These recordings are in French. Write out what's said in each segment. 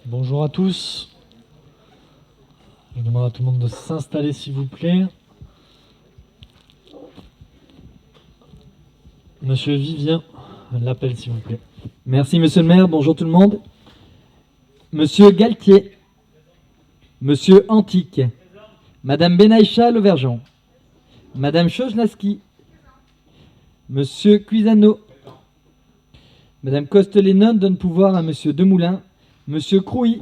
Bonjour à tous. Je demande à tout le monde de s'installer s'il vous plaît. Monsieur Vivien, l'appel s'il vous plaît. Merci Monsieur le maire, bonjour tout le monde. Monsieur Galtier, Monsieur Antique, Madame Benaïcha Lauvergeon, Madame Chojnaski, Monsieur Cuisano, Madame Costelénon donne pouvoir à Monsieur Demoulin, Monsieur Crouy,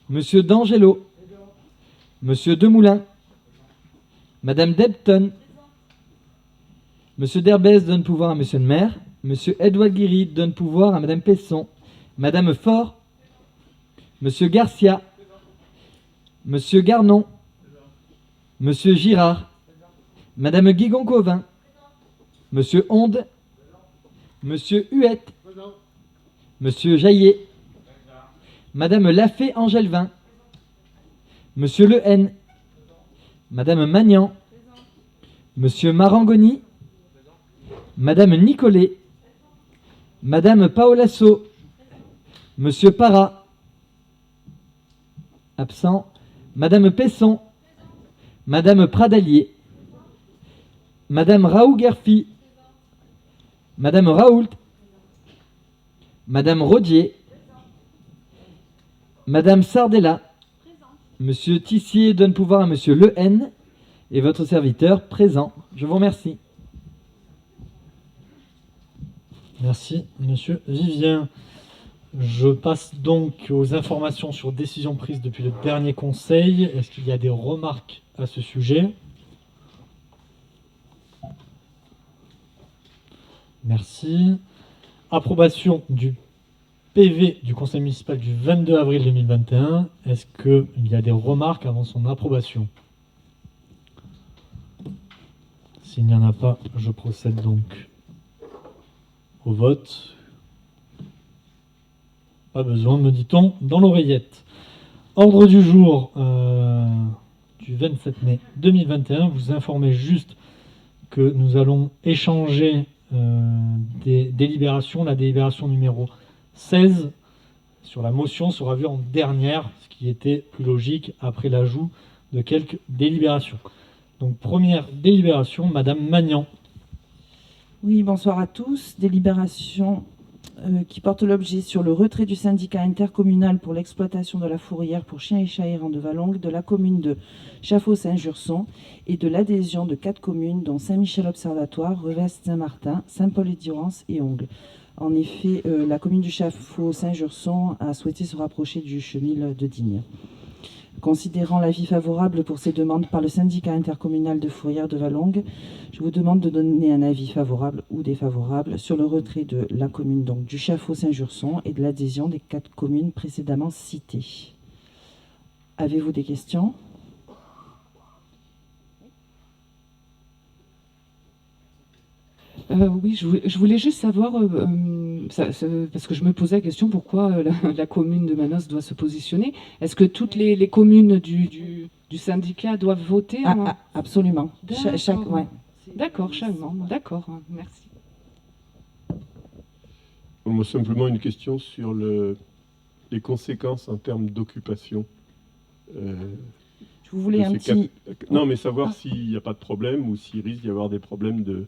Monsieur D'Angelo, Monsieur Demoulin, Madame Debton, Monsieur Derbez donne pouvoir à Monsieur le maire, Monsieur Edouard Guiry donne pouvoir à Madame Pesson, Madame Faure, Monsieur Garcia, Monsieur Garnon, Monsieur Girard, Madame Guigon-Covin, Monsieur Onde, Monsieur Huette, Monsieur Jaillet, Madame Lafay-Angelvin, Monsieur Le Haine, Madame Magnan, Monsieur Marangoni, Madame Nicolet, Madame Paolasso, Monsieur Parra, absent, Madame Pesson, Madame Pradalier, Madame Raoult-Guerfi, Madame Raoult, Madame Rodier, Madame Sardella, Monsieur Tissier donne pouvoir à Monsieur Le Haine et votre serviteur présent. Je vous remercie. Merci Monsieur Vivien. Je passe donc aux informations sur décisions prises depuis le dernier conseil. Est-ce qu'il y a des remarques à ce sujet? Merci. Approbation du PV du conseil municipal du 22 avril 2021. Est-ce qu'il y a des remarques avant son approbation? S'il n'y en a pas, je procède donc au vote. Pas besoin, me dit-on, dans l'oreillette. Ordre du jour du 27 mai 2021. Vous informez juste que nous allons échanger des délibérations. La délibération numéro 16 sur la motion sera vue en dernière, ce qui était plus logique après l'ajout de quelques délibérations. Donc première délibération, Madame Magnan. Oui, bonsoir à tous. Délibération qui porte l'objet sur le retrait du syndicat intercommunal pour l'exploitation de la fourrière pour chiens et chats errants de Valongue de la commune de Chafaud-Saint-Jurson et de l'adhésion de 4 communes dont Saint-Michel-Observatoire, Revest-Saint-Martin, Saint-Paul-et-Durance et Ongles. En effet, la commune du Chafaud-Saint-Jurson a souhaité se rapprocher du chenil de Digne. Considérant l'avis favorable pour ces demandes par le syndicat intercommunal de fourrière de Valongue, je vous demande de donner un avis favorable ou défavorable sur le retrait de la commune donc, du Chafaud-Saint-Jurson et de l'adhésion des 4 communes précédemment citées. Avez-vous des questions ? Oui, je voulais juste savoir, parce que je me posais la question, pourquoi la commune de Manos doit se positionner. Est-ce que toutes les communes du syndicat doivent voter Absolument. D'accord, ouais. D'accord, chaque membre. D'accord, merci. Moi, simplement une question sur les conséquences en termes d'occupation. Je vous voulais un petit... Non, mais savoir s'il n'y a pas de problème ou s'il risque d'y avoir des problèmes de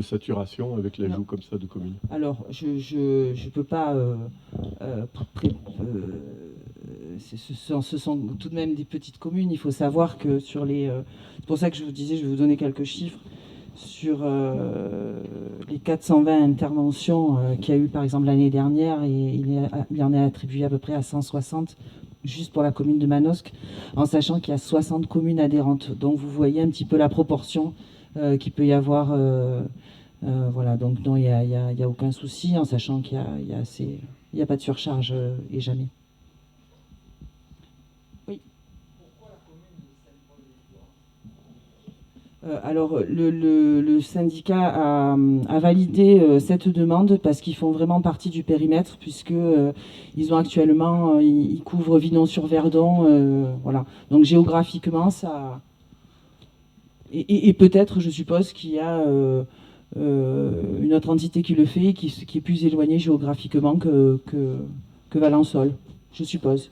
saturation avec l'ajout comme ça de communes. Alors, je peux pas... ce sont tout de même des petites communes. Il faut savoir que sur les... c'est pour ça que je vous disais, je vais vous donner quelques chiffres. Sur les 420 interventions qu'il y a eu, par exemple, l'année dernière, et il en est attribué à peu près à 160 juste pour la commune de Manosque, en sachant qu'il y a 60 communes adhérentes. Donc, vous voyez un petit peu la proportion qu'il peut y avoir... voilà, donc non, il n'y a aucun souci, en sachant qu'il y a pas de surcharge et jamais. Oui. Pourquoi la commune de Saint-Paul-et-Durance ? Alors, le syndicat a validé cette demande parce qu'ils font vraiment partie du périmètre, puisque ils ont actuellement, ils couvrent Vinon-sur-Verdon, voilà. Donc géographiquement, ça... Et peut-être, je suppose, qu'il y a une autre entité qui le fait, qui est plus éloignée géographiquement que Valençol. je suppose.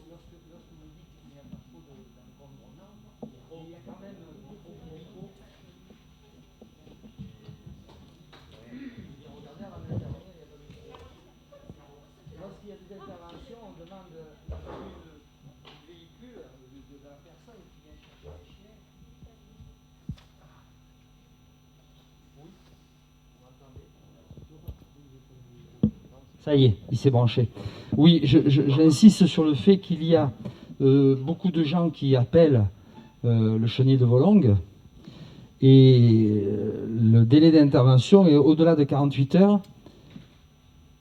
Ça y est, il s'est branché. Oui, j'insiste sur le fait qu'il y a beaucoup de gens qui appellent le chenil de Volanges et le délai d'intervention est au-delà de 48 heures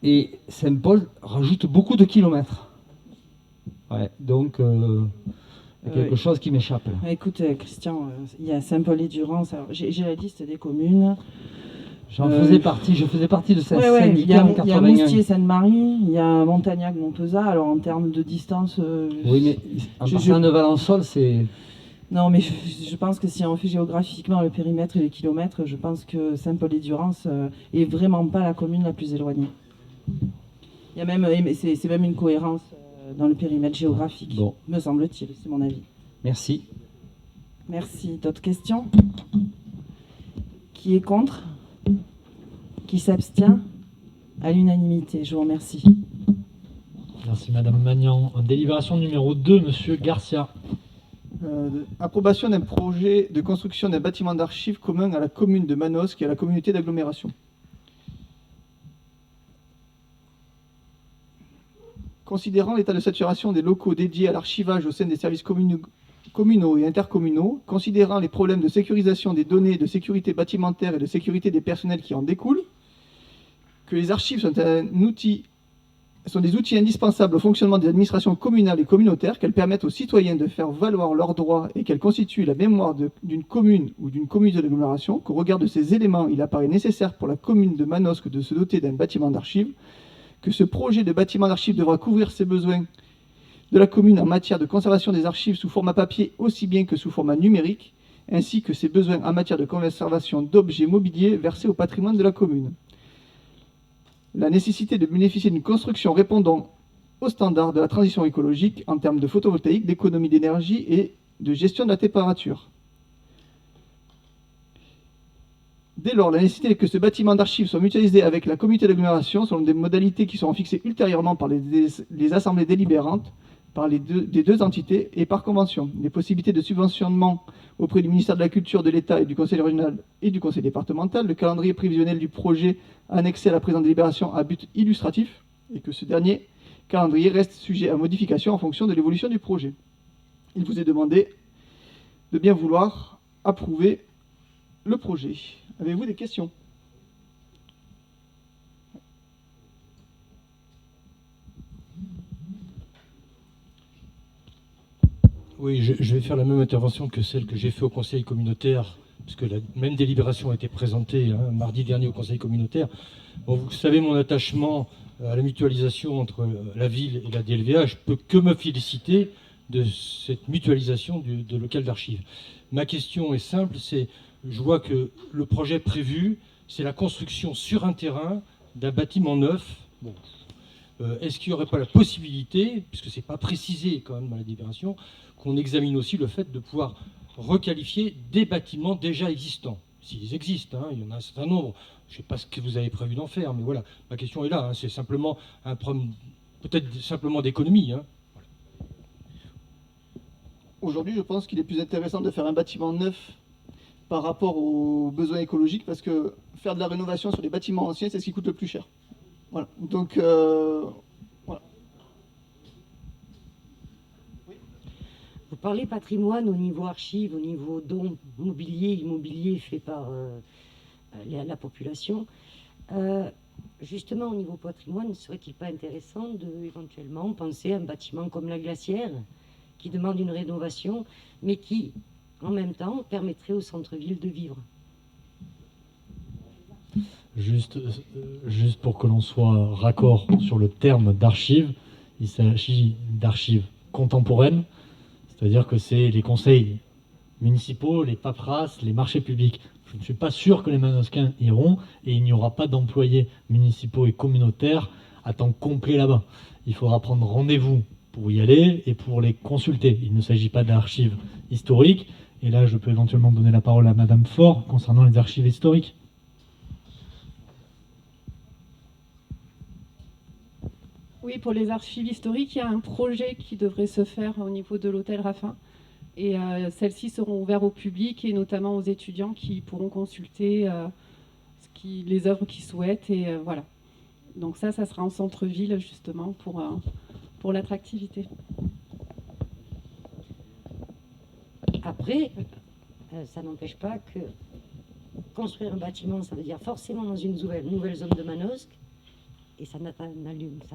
et Saint-Paul rajoute beaucoup de kilomètres. Ouais, donc il y a quelque chose qui m'échappe. Là. Écoute, Christian, il y a Saint-Paul-et-Durance. J'ai la liste des communes. Je faisais partie de cette syndicat en 81. Il y a Moustier-Sainte-Marie, il y a Montagnac-Montpezat. Alors en termes de distance... oui, mais en partant de Valençol, c'est... Non, mais je pense que si on fait géographiquement le périmètre et les kilomètres, je pense que Saint-Paul-et-Durance est vraiment pas la commune la plus éloignée. Il y a même, c'est même une cohérence dans le périmètre géographique, me semble-t-il, c'est mon avis. Merci. Merci. D'autres questions? Qui est contre? Qui s'abstient? À l'unanimité, je vous remercie. Merci Madame Magnan. Délibération numéro 2, Monsieur Garcia. Approbation d'un projet de construction d'un bâtiment d'archives commun à la commune de Manosque et à la communauté d'agglomération. Considérant l'état de saturation des locaux dédiés à l'archivage au sein des services communaux et intercommunaux, considérant les problèmes de sécurisation des données, de sécurité bâtimentaire et de sécurité des personnels qui en découlent, que les archives sont des outils indispensables au fonctionnement des administrations communales et communautaires, qu'elles permettent aux citoyens de faire valoir leurs droits et qu'elles constituent la mémoire d'une commune ou d'une communauté d'agglomération, qu'au regard de ces éléments, il apparaît nécessaire pour la commune de Manosque de se doter d'un bâtiment d'archives, que ce projet de bâtiment d'archives devra couvrir ses besoins de la commune en matière de conservation des archives sous format papier aussi bien que sous format numérique, ainsi que ses besoins en matière de conservation d'objets mobiliers versés au patrimoine de la commune. La nécessité de bénéficier d'une construction répondant aux standards de la transition écologique en termes de photovoltaïque, d'économie d'énergie et de gestion de la température. Dès lors, la nécessité que ce bâtiment d'archives soit mutualisé avec la communauté d'agglomération selon des modalités qui seront fixées ultérieurement par les assemblées délibérantes par des deux entités et par convention. Les possibilités de subventionnement auprès du ministère de la Culture, de l'État et du Conseil régional et du Conseil départemental, le calendrier prévisionnel du projet annexé à la présente délibération à but illustratif, et que ce dernier calendrier reste sujet à modification en fonction de l'évolution du projet. Il vous est demandé de bien vouloir approuver le projet. Avez-vous des questions ? Oui, je vais faire la même intervention que celle que j'ai faite au Conseil communautaire, puisque la même délibération a été présentée mardi dernier au Conseil communautaire. Bon, vous savez mon attachement à la mutualisation entre la ville et la DLVA. Je ne peux que me féliciter de cette mutualisation de local d'archives. Ma question est simple, je vois que le projet prévu, c'est la construction sur un terrain d'un bâtiment neuf. Bon. Est-ce qu'il n'y aurait pas la possibilité, puisque ce n'est pas précisé quand même dans la délibération, qu'on examine aussi le fait de pouvoir requalifier des bâtiments déjà existants, s'ils existent, il y en a un certain nombre. Je ne sais pas ce que vous avez prévu d'en faire, mais voilà, ma question est là. C'est simplement un problème, peut-être simplement d'économie. Voilà. Aujourd'hui, je pense qu'il est plus intéressant de faire un bâtiment neuf par rapport aux besoins écologiques, parce que faire de la rénovation sur des bâtiments anciens, c'est ce qui coûte le plus cher. Voilà. Donc, voilà. Vous parlez patrimoine au niveau archives, au niveau dons mobilier, immobilier fait par la population. Justement, au niveau patrimoine, ne serait-il pas intéressant de éventuellement penser à un bâtiment comme la Glacière, qui demande une rénovation, mais qui, en même temps, permettrait au centre-ville de vivre? Juste pour que l'on soit raccord sur le terme d'archives, il s'agit d'archives contemporaines, c'est-à-dire que c'est les conseils municipaux, les paperasses, les marchés publics. Je ne suis pas sûr que les Manosquins iront et il n'y aura pas d'employés municipaux et communautaires à temps complet là-bas. Il faudra prendre rendez-vous pour y aller et pour les consulter. Il ne s'agit pas d'archives historiques. Et là, je peux éventuellement donner la parole à Madame Faure concernant les archives historiques. Oui, pour les archives historiques, il y a un projet qui devrait se faire au niveau de l'hôtel Raffin. Et celles-ci seront ouvertes au public et notamment aux étudiants qui pourront consulter les œuvres qu'ils souhaitent. Et voilà. Donc ça sera en centre-ville justement pour l'attractivité. Après, ça n'empêche pas que construire un bâtiment, ça veut dire forcément dans une nouvelle zone de Manosque, et ça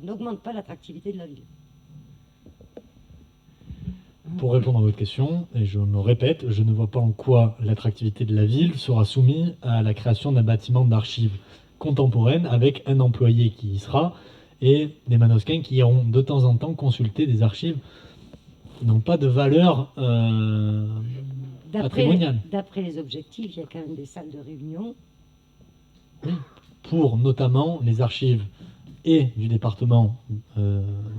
n'augmente pas l'attractivité de la ville. Pour répondre à votre question, et je me répète, je ne vois pas en quoi l'attractivité de la ville sera soumise à la création d'un bâtiment d'archives contemporaines avec un employé qui y sera et des Manosquins qui iront de temps en temps consulter des archives qui n'ont pas de valeur patrimoniale. D'après les objectifs, il y a quand même des salles de réunion. Oui, pour notamment les archives et du département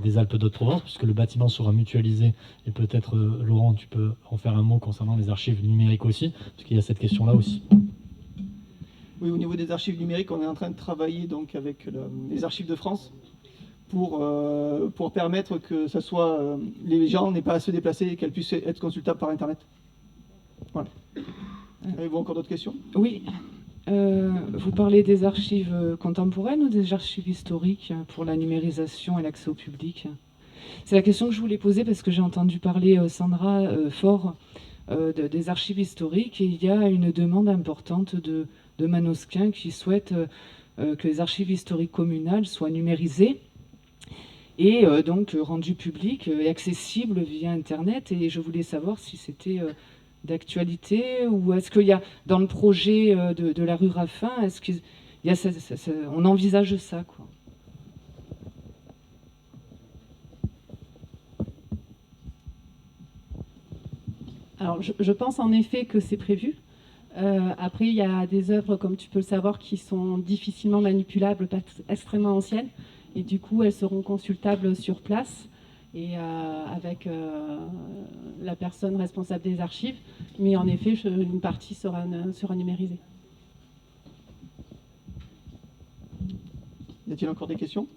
des Alpes-de-Haute-Provence, puisque le bâtiment sera mutualisé, et peut-être, Laurent, tu peux en faire un mot concernant les archives numériques aussi, parce qu'il y a cette question-là aussi. Oui, au niveau des archives numériques, on est en train de travailler donc avec les archives de France pour permettre que ça soit, les gens n'aient pas à se déplacer et qu'elles puissent être consultables par Internet. Voilà. Avez-vous encore d'autres questions? Oui. Vous parlez des archives contemporaines ou des archives historiques pour la numérisation et l'accès au public? C'est la question que je voulais poser parce que j'ai entendu parler, Sandra, fort des archives historiques, et il y a une demande importante de Manosquins qui souhaitent que les archives historiques communales soient numérisées et donc rendues publiques et accessibles via Internet. Et je voulais savoir si c'était d'actualité, ou est-ce qu'il y a dans le projet de la rue Raffin, est-ce qu'il y a on envisage ça, quoi. Alors, je pense en effet que c'est prévu. Après, il y a des œuvres, comme tu peux le savoir, qui sont difficilement manipulables, extrêmement anciennes, et du coup, elles seront consultables sur place et avec la personne responsable des archives. Mais en effet, une partie sera numérisée. Y a-t-il encore des questions?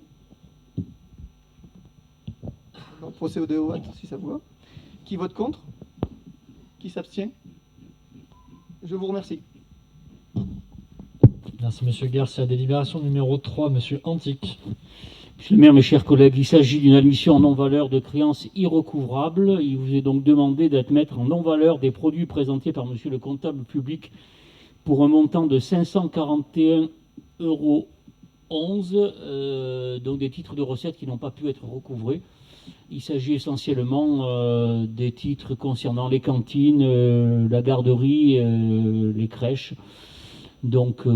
On va procéder au vote, si ça vous va. Qui vote contre? Qui s'abstient? Je vous remercie. Merci Monsieur Garcia. Délibération numéro 3, Monsieur Antique. Monsieur le maire, mes chers collègues, il s'agit d'une admission en non-valeur de créances irrecouvrable. Il vous est donc demandé d'admettre en non-valeur des produits présentés par monsieur le comptable public pour un montant de 541,11 €, donc des titres de recettes qui n'ont pas pu être recouvrés. Il s'agit essentiellement des titres concernant les cantines, la garderie, les crèches. Donc,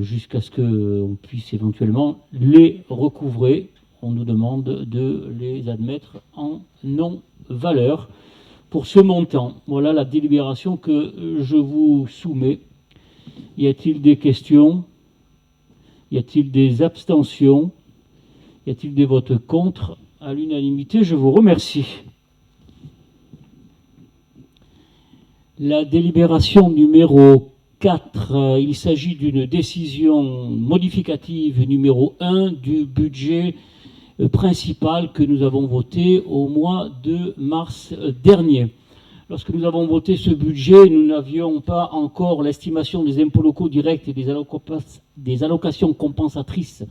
jusqu'à ce qu'on puisse éventuellement les recouvrer, on nous demande de les admettre en non-valeur pour ce montant. Voilà la délibération que je vous soumets. Y a-t-il des questions? Y a-t-il des abstentions? Y a-t-il des votes contre? À l'unanimité, je vous remercie. La délibération numéro 4, il s'agit d'une décision modificative numéro 1 du budget principal que nous avons voté au mois de mars dernier. Lorsque nous avons voté ce budget, nous n'avions pas encore l'estimation des impôts locaux directs et des allocations compensatrices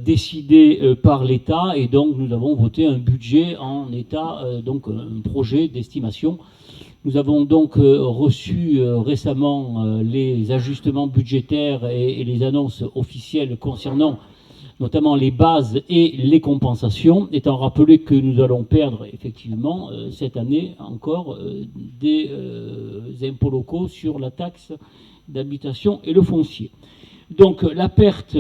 décidées par l'État, et donc nous avons voté un budget en état, donc un projet d'estimation. Nous avons donc reçu récemment les ajustements budgétaires et les annonces officielles concernant notamment les bases et les compensations, étant rappelé que nous allons perdre effectivement cette année encore des impôts locaux sur la taxe d'habitation et le foncier. Donc la perte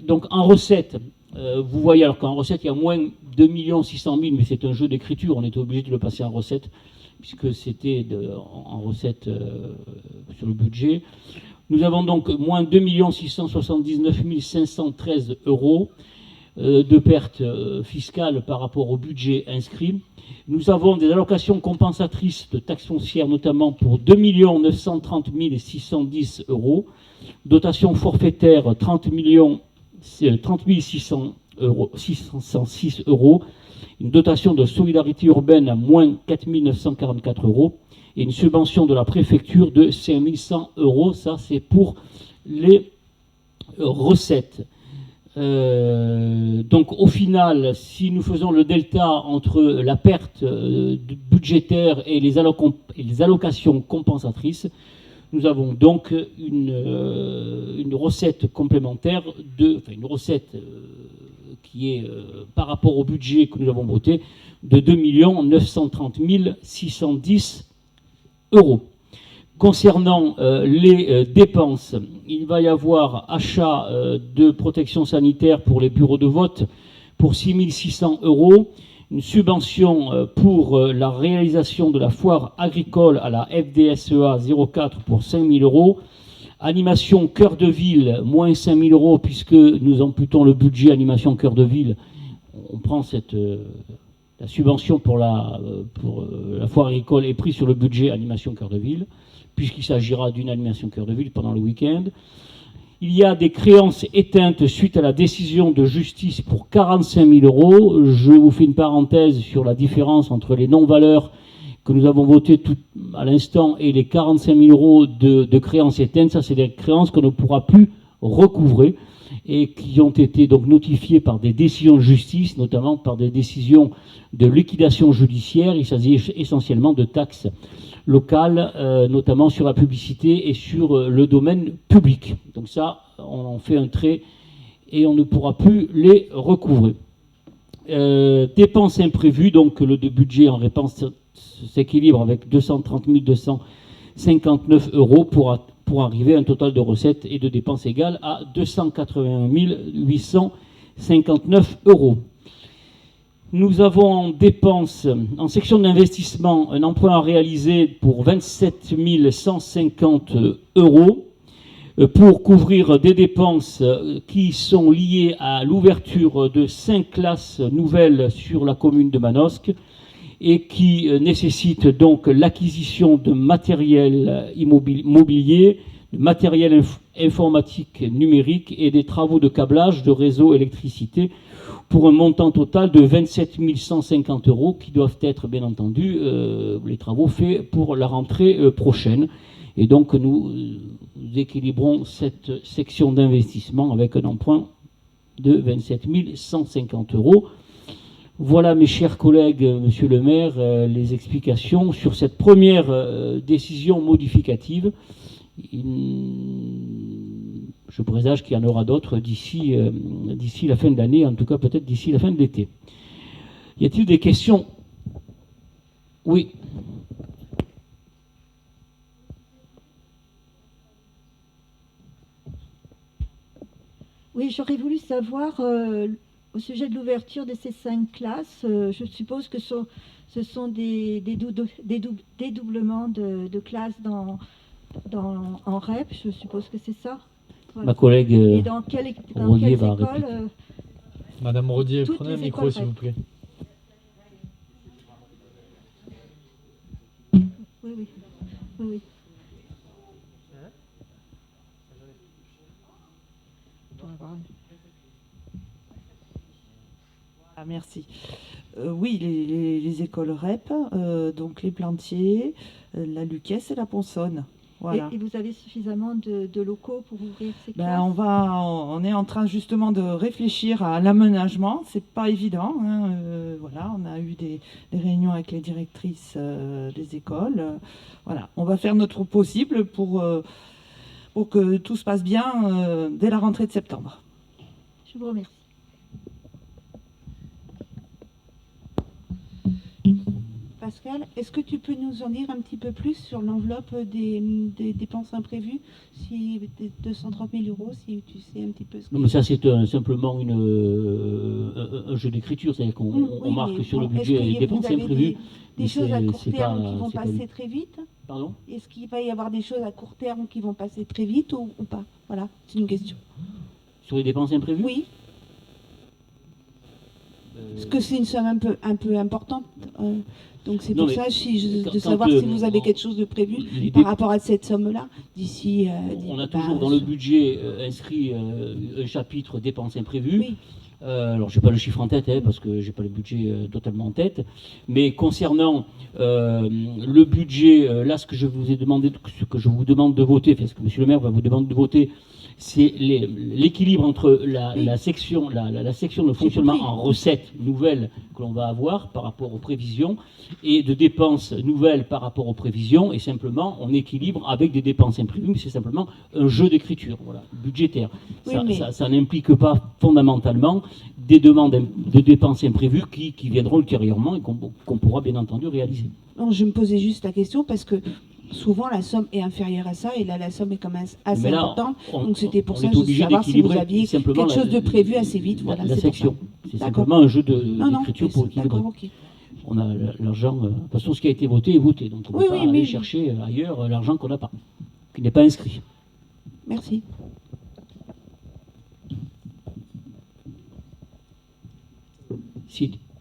donc en recette, vous voyez, alors qu'en recette il y a moins 2 600 000, mais c'est un jeu d'écriture, on était obligé de le passer en recette, puisque c'était en recette sur le budget. Nous avons donc moins 2 679 513 €. de pertes fiscales par rapport au budget inscrit. Nous avons des allocations compensatrices de taxes foncières, notamment pour 2 930 610 euros. Dotation forfaitaire 30 606 euros. Une dotation de solidarité urbaine à moins 4 944 euros. Et une subvention de la préfecture de 5 100 euros. Ça, c'est pour les recettes. Donc au final, si nous faisons le delta entre la perte budgétaire et les allocations compensatrices, nous avons donc une recette complémentaire, une recette qui est par rapport au budget que nous avons voté de 2 930 610 euros. Concernant les dépenses, il va y avoir achat de protection sanitaire pour les bureaux de vote pour 6 600 euros, une subvention pour la réalisation de la foire agricole à la FDSEA 04 pour 5 000 euros, animation cœur de ville, moins 5 000 euros puisque nous amputons le budget animation cœur de ville. On prend la subvention pour la foire agricole est prise sur le budget animation cœur de ville, puisqu'il s'agira d'une animation cœur de ville pendant le week-end. Il y a des créances éteintes suite à la décision de justice pour 45 000 euros. Je vous fais une parenthèse sur la différence entre les non-valeurs que nous avons votées tout à l'instant et les 45 000 euros de créances éteintes. Ça, c'est des créances qu'on ne pourra plus recouvrer et qui ont été donc notifiées par des décisions de justice, notamment par des décisions de liquidation judiciaire. Il s'agit essentiellement de taxes locales, notamment sur la publicité et sur le domaine public. Donc ça, on en fait un trait et on ne pourra plus les recouvrer. Dépenses imprévues, donc le budget en réponse s'équilibre avec 230 259 euros pour arriver à un total de recettes et de dépenses égales à 281 859 euros. Nous avons en dépenses, en section d'investissement, un emprunt à réaliser pour 27 150 euros pour couvrir des dépenses qui sont liées à l'ouverture de 5 classes nouvelles sur la commune de Manosque et qui nécessitent donc l'acquisition de matériel mobilier, de matériel informatique numérique et des travaux de câblage de réseau électricité pour un montant total de 27 150 euros qui doivent être, bien entendu, les travaux faits pour la rentrée prochaine. Et donc, nous équilibrons cette section d'investissement avec un emprunt de 27 150 euros. Voilà, mes chers collègues, monsieur le maire, les explications sur cette première décision modificative. Je présage qu'il y en aura d'autres d'ici la fin de l'année, en tout cas peut-être d'ici la fin de l'été. Y a-t-il des questions? Oui. Oui, j'aurais voulu savoir, au sujet de l'ouverture de ces 5 classes, je suppose que ce sont des dédoublements de classes en REP, je suppose que c'est ça. Voilà. Ma collègue et dans quelle va école Madame Rodier, prenez un micro s'il vous plaît. Oui. Ah, merci. Oui, les écoles REP, donc les Plantiers, la Lucas et la Ponsonne. Voilà. Et vous avez suffisamment de locaux pour ouvrir ces classes? On est en train justement de réfléchir à l'aménagement. C'est pas évident. Voilà, on a eu des réunions avec les directrices des écoles. Voilà, on va faire notre possible pour que tout se passe bien dès la rentrée de septembre. Je vous remercie. Pascal, est-ce que tu peux nous en dire un petit peu plus sur l'enveloppe des dépenses imprévues, si 230 000 euros, si tu sais un petit peu ce que... Non, mais ça c'est simplement un jeu d'écriture, c'est-à-dire qu'on marque sur le budget les dépenses imprévues. Des choses à court terme qui vont passer très vite? Pardon? Est-ce qu'il va y avoir des choses à court terme qui vont passer très vite ou pas? Voilà, c'est une question. Sur les dépenses imprévues? Oui. Parce que c'est une somme un peu importante. Donc c'est Non, pour mais ça de quand, savoir si vous avez quelque chose de prévu par rapport à cette somme-là d'ici. On a toujours dans le budget inscrit un chapitre dépenses imprévues. Oui. Alors, je n'ai pas le chiffre en tête, parce que je n'ai pas le budget totalement en tête. Mais concernant le budget, là, ce que je vous ai demandé, ce que je vous demande de voter, enfin, ce que Monsieur le maire va vous demander de voter, c'est l'équilibre entre la section de fonctionnement en recettes nouvelles que l'on va avoir par rapport aux prévisions et de dépenses nouvelles par rapport aux prévisions, et simplement on équilibre avec des dépenses imprévues, mais c'est simplement un jeu d'écriture budgétaire. Ça n'implique pas fondamentalement des demandes de dépenses imprévues qui viendront ultérieurement et qu'on pourra bien entendu réaliser. Non, je me posais juste la question parce que souvent la somme est inférieure à ça et là la somme est quand même assez importante. Donc c'était pour ça que je voulais savoir si vous aviez quelque chose de prévu assez vite. Voilà, la section. C'est simplement un jeu d'écriture pour équilibrer. Okay. On a l'argent, de toute façon ce qui a été voté est voté, donc on ne peut pas aller chercher ailleurs l'argent qu'on n'a pas, qui n'est pas inscrit. Merci.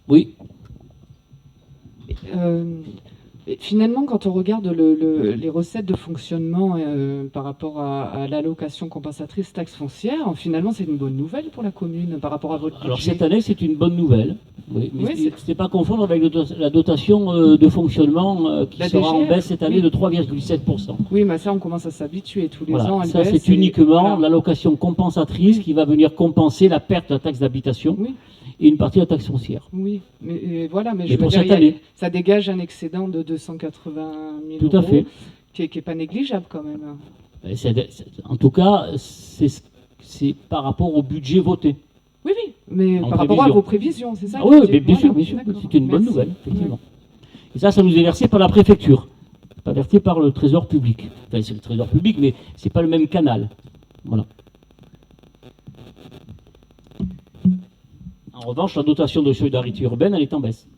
Oui. Finalement, quand on regarde les recettes de fonctionnement par rapport à l'allocation compensatrice taxe foncière, finalement, c'est une bonne nouvelle pour la commune par rapport à votre budget. Alors cette année, c'est une bonne nouvelle. Oui, mais ce n'est pas confondre avec la dotation de fonctionnement qui sera en baisse cette année de 3,7%. Oui, mais ça, on commence à s'habituer tous les ans. Ça, c'est uniquement l'allocation compensatrice qui va venir compenser la perte de la taxe d'habitation. Et une partie de la taxe foncière. Oui, mais voilà, mais je veux dire, ça dégage un excédent de 280 000 Tout à euros, fait. Qui n'est pas négligeable quand même. En tout cas, c'est par rapport au budget voté. Oui, mais par rapport à vos prévisions, c'est ça? Oui, bien sûr, c'est une bonne nouvelle, effectivement. Et ça nous est versé par la préfecture, pas versé par le trésor public. Enfin, c'est le trésor public, mais c'est pas le même canal. Voilà. En revanche, la dotation de solidarité urbaine, elle est en baisse.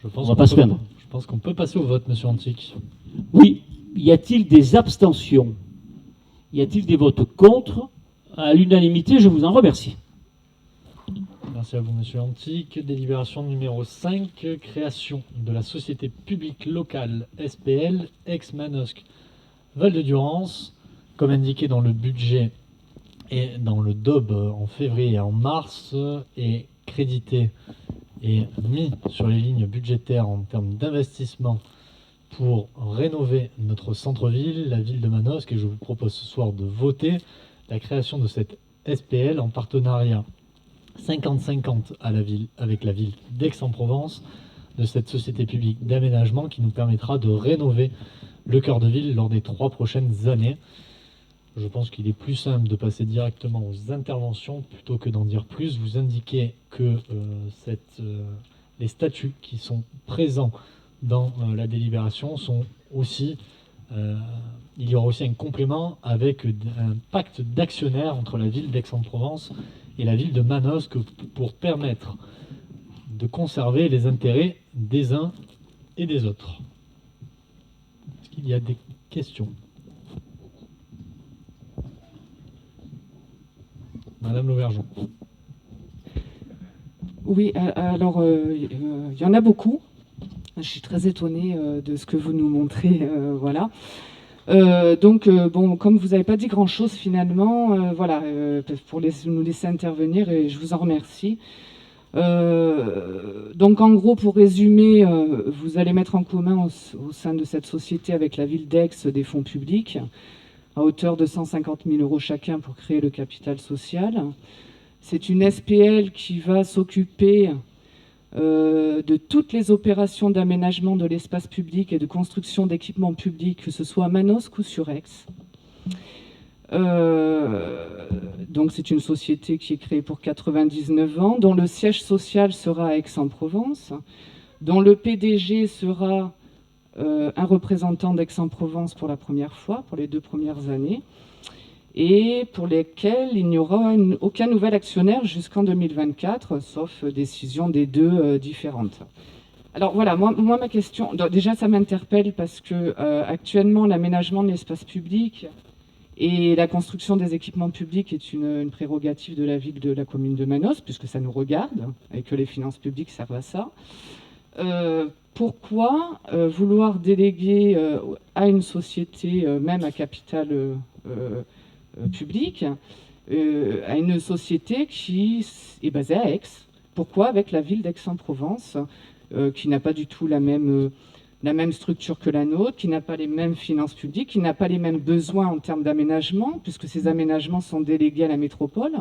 Je pense on va pas se plaindre. Je pense qu'on peut passer au vote, monsieur Antic. Oui. Y a-t-il des abstentions? Y a-t-il des votes contre? À l'unanimité, je vous en remercie. Merci à vous, monsieur Antic. Délibération numéro 5, création de la société publique locale SPL ex-Manosque Val-de-Durance, comme indiqué dans le budget et dans le DOB en février et en mars, est crédité et mis sur les lignes budgétaires en termes d'investissement pour rénover notre centre-ville, la ville de Manosque, et je vous propose ce soir de voter la création de cette SPL en partenariat 50-50 avec la ville d'Aix-en-Provence, de cette société publique d'aménagement qui nous permettra de rénover le cœur de ville lors des 3 prochaines années. Je pense qu'il est plus simple de passer directement aux interventions plutôt que d'en dire plus. Vous indiquez que les statuts qui sont présents dans la délibération sont aussi... il y aura aussi un complément avec un pacte d'actionnaires entre la ville d'Aix-en-Provence et la ville de Manosque pour permettre de conserver les intérêts des uns et des autres. Est-ce qu'il y a des questions ? Madame Lauvergeon. Oui, alors il y en a beaucoup. Je suis très étonnée de ce que vous nous montrez, voilà. Bon, comme vous n'avez pas dit grand-chose finalement, voilà, pour nous laisser intervenir, et je vous en remercie. Donc en gros, pour résumer, vous allez mettre en commun au sein de cette société avec la ville d'Aix des fonds publics, à hauteur de 150 000 € chacun pour créer le capital social. C'est une SPL qui va s'occuper de toutes les opérations d'aménagement de l'espace public et de construction d'équipements publics, que ce soit à Manosque ou sur Aix. Donc c'est une société qui est créée pour 99 ans, dont le siège social sera à Aix-en-Provence, dont le PDG sera un représentant d'Aix-en-Provence pour la première fois, pour les 2 premières années, et pour lesquels il n'y aura aucun nouvel actionnaire jusqu'en 2024, sauf décision des 2 différentes. Alors voilà, moi ma question, déjà ça m'interpelle parce que actuellement l'aménagement de l'espace public Et la construction des équipements publics est une prérogative de la ville de la commune de Manosque, puisque ça nous regarde, et que les finances publiques servent à ça. Pourquoi vouloir déléguer à une société, même à capital public, à une société qui est basée à Aix? Pourquoi avec la ville d'Aix-en-Provence, qui n'a pas du tout la même structure que la nôtre, qui n'a pas les mêmes finances publiques, qui n'a pas les mêmes besoins en termes d'aménagement, puisque ces aménagements sont délégués à la métropole?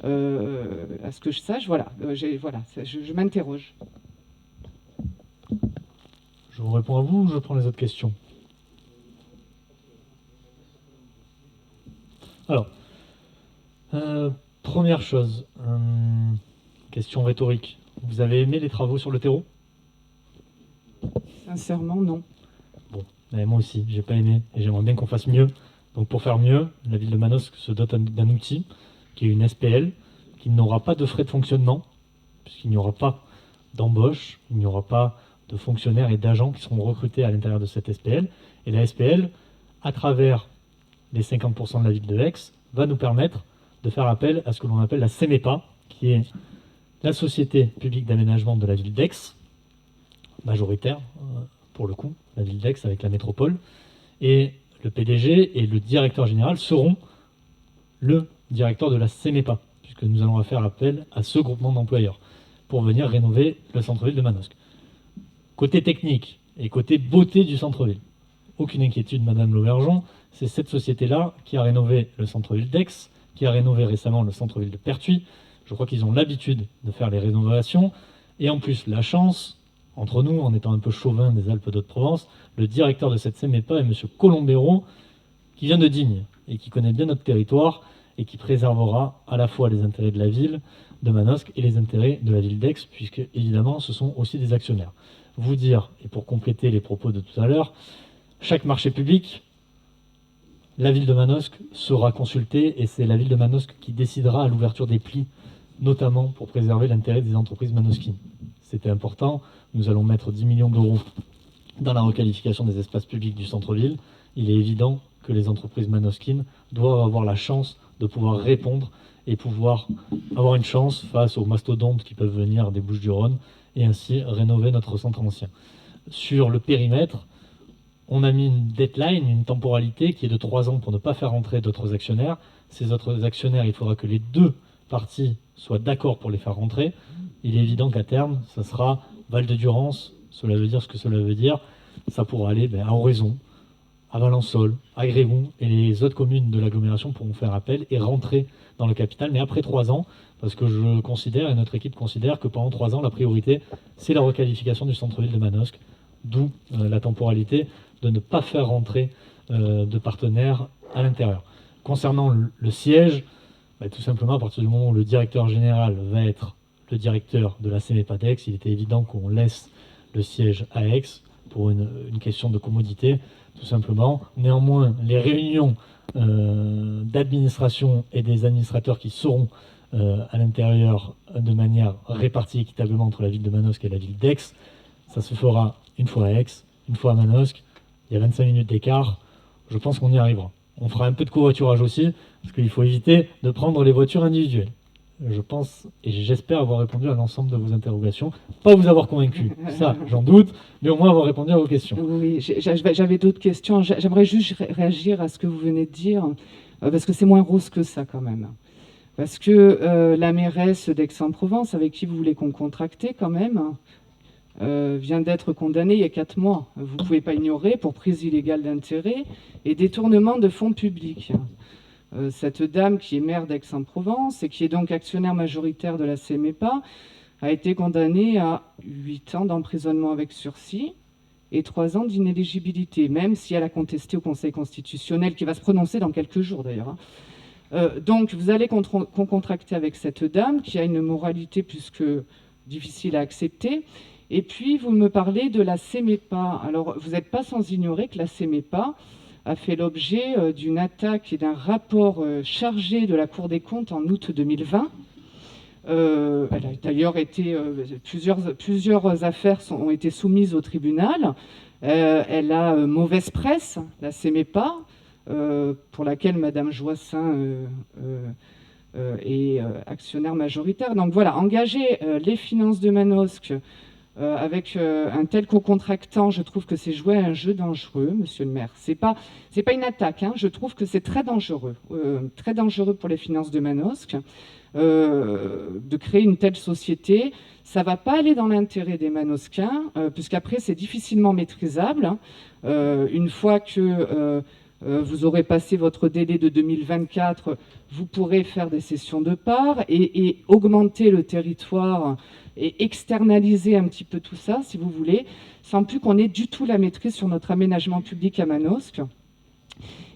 À ce que je sache, voilà, je m'interroge. Je vous réponds à vous ou je prends les autres questions? Alors, première chose, question rhétorique. Vous avez aimé les travaux sur le terreau? Sincèrement, non. Bon, mais moi aussi, j'ai pas aimé et j'aimerais bien qu'on fasse mieux. Donc pour faire mieux, la ville de Manosque se dote d'un outil qui est une SPL, qui n'aura pas de frais de fonctionnement, puisqu'il n'y aura pas d'embauche, il n'y aura pas de fonctionnaires et d'agents qui seront recrutés à l'intérieur de cette SPL. Et la SPL, à travers les 50% de la ville de Aix, va nous permettre de faire appel à ce que l'on appelle la CEMEPA, qui est la société publique d'aménagement de la ville d'Aix, majoritaire pour le coup, la ville d'Aix avec la métropole, et le PDG et le directeur général seront le directeur de la CEMEPA, puisque nous allons faire appel à ce groupement d'employeurs pour venir rénover le centre-ville de Manosque. Côté technique et côté beauté du centre-ville, aucune inquiétude, Madame Lauvergeon, c'est cette société-là qui a rénové le centre-ville d'Aix, qui a rénové récemment le centre-ville de Pertuis. Je crois qu'ils ont l'habitude de faire les rénovations, et en plus, la chance, entre nous, en étant un peu chauvin des Alpes d'Haute-Provence, le directeur de cette CEMEPA est M. Colombero, qui vient de Digne, et qui connaît bien notre territoire, et qui préservera à la fois les intérêts de la ville de Manosque et les intérêts de la ville d'Aix, puisque évidemment, ce sont aussi des actionnaires. Vous dire, et pour compléter les propos de tout à l'heure, chaque marché public, la ville de Manosque sera consultée et c'est la ville de Manosque qui décidera à l'ouverture des plis, notamment pour préserver l'intérêt des entreprises manosquines. C'était important, nous allons mettre 10 millions d'euros dans la requalification des espaces publics du centre-ville. Il est évident que les entreprises manosquines doivent avoir la chance de pouvoir répondre et pouvoir avoir une chance face aux mastodontes qui peuvent venir des Bouches-du-Rhône et ainsi rénover notre centre ancien. Sur le périmètre, on a mis une deadline, une temporalité qui est de 3 ans pour ne pas faire rentrer d'autres actionnaires. Ces autres actionnaires, il faudra que les deux parties soient d'accord pour les faire rentrer. Il est évident qu'à terme, ça sera Val-de-Durance, cela veut dire ce que cela veut dire. Ça pourra aller à Oraison, à Valençol, à Grégoux, et les autres communes de l'agglomération pourront faire appel et rentrer dans le capital, mais après 3 ans, parce que je considère, et notre équipe considère, que pendant 3 ans, la priorité, c'est la requalification du centre-ville de Manosque, d'où la temporalité de ne pas faire rentrer de partenaires à l'intérieur. Concernant le siège, tout simplement, à partir du moment où le directeur général va être le directeur de la CEMEPA d'Aix, il était évident qu'on laisse le siège à Aix pour une question de commodité, tout simplement. Néanmoins, les réunions d'administration et des administrateurs qui seront à l'intérieur de manière répartie équitablement entre la ville de Manosque et la ville d'Aix, ça se fera une fois à Aix, une fois à Manosque. Il y a 25 minutes d'écart, je pense qu'on y arrivera. On fera un peu de covoiturage aussi, parce qu'il faut éviter de prendre les voitures individuelles. Je pense et j'espère avoir répondu à l'ensemble de vos interrogations. Pas vous avoir convaincu, ça j'en doute, mais au moins avoir répondu à vos questions. Oui, j'avais d'autres questions. J'aimerais juste réagir à ce que vous venez de dire, parce que c'est moins rose que ça quand même. Parce que la mairesse d'Aix-en-Provence, avec qui vous voulez qu'on contracte quand même, vient d'être condamnée il y a 4 mois. Vous ne pouvez pas ignorer, pour prise illégale d'intérêt et détournement de fonds publics. Cette dame qui est maire d'Aix-en-Provence et qui est donc actionnaire majoritaire de la CEMEPA a été condamnée à 8 ans d'emprisonnement avec sursis et 3 ans d'inéligibilité, même si elle a contesté au Conseil constitutionnel, qui va se prononcer dans quelques jours d'ailleurs. Donc vous allez contracter avec cette dame qui a une moralité plus que difficile à accepter. Et puis vous me parlez de la CEMEPA. Alors vous n'êtes pas sans ignorer que la CEMEPA a fait l'objet d'une attaque et d'un rapport chargé de la Cour des comptes en août 2020. Elle a d'ailleurs été, plusieurs affaires ont été soumises au tribunal. Elle a mauvaise presse, la CEMEPA. pour laquelle Madame Joissaint est actionnaire majoritaire. Donc voilà, engager les finances de Manosque avec un tel co-contractant, je trouve que c'est jouer à un jeu dangereux, monsieur le maire. C'est pas une attaque, hein. Je trouve que c'est très dangereux pour les finances de Manosque, de créer une telle société. Ça va pas aller dans l'intérêt des Manosquins, puisqu'après c'est difficilement maîtrisable, hein. Une fois que vous aurez passé votre délai de 2024, vous pourrez faire des cessions de parts et augmenter le territoire et externaliser un petit peu tout ça, si vous voulez, sans plus qu'on ait du tout la maîtrise sur notre aménagement public à Manosque.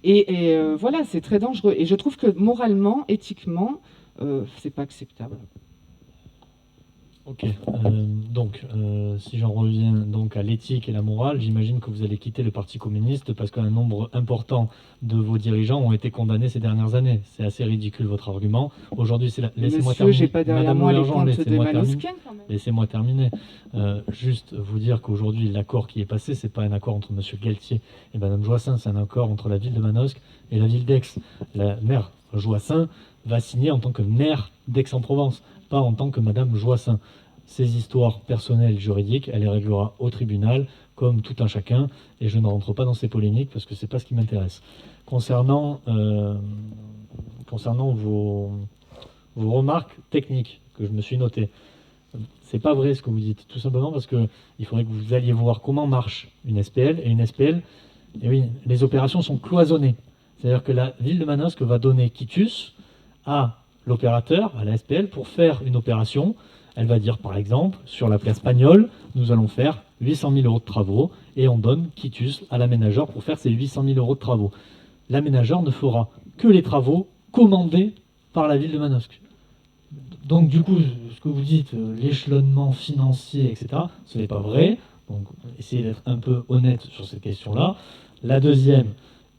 Et voilà, c'est très dangereux. Et je trouve que moralement, éthiquement, c'est pas acceptable. Ok, donc si j'en reviens donc à l'éthique et la morale, j'imagine que vous allez quitter le Parti communiste parce qu'un nombre important de vos dirigeants ont été condamnés ces dernières années. C'est assez ridicule votre argument. Aujourd'hui, c'est laissez-moi terminer. J'ai pas derrière moi les comptes des Manosquins, quand même. Laissez-moi terminer. Juste vous dire qu'aujourd'hui, l'accord qui est passé, c'est pas un accord entre M. Galtier et Mme Joissaint, c'est un accord entre la ville de Manosque et la ville d'Aix. La maire Joissaint va signer en tant que maire d'Aix-en-Provence, pas en tant que Madame Joissaint. Ces histoires personnelles juridiques, elle les réglera au tribunal, comme tout un chacun, et je ne rentre pas dans ces polémiques parce que c'est pas ce qui m'intéresse. Concernant vos remarques techniques que je me suis notées, c'est pas vrai ce que vous dites, tout simplement parce que il faudrait que vous alliez voir comment marche une SPL, et une SPL, et oui, les opérations sont cloisonnées. C'est-à-dire que la ville de Manosque va donner quitus à l'opérateur, à la SPL, pour faire une opération. Elle va dire, par exemple, sur la place Pagnol, nous allons faire 800 000 € de travaux, et on donne quitus à l'aménageur pour faire ces 800 000 € de travaux. L'aménageur ne fera que les travaux commandés par la ville de Manosque. Donc du coup, ce que vous dites, l'échelonnement financier, etc., ce n'est pas vrai. Donc essayez d'être un peu honnête sur cette question-là. La deuxième,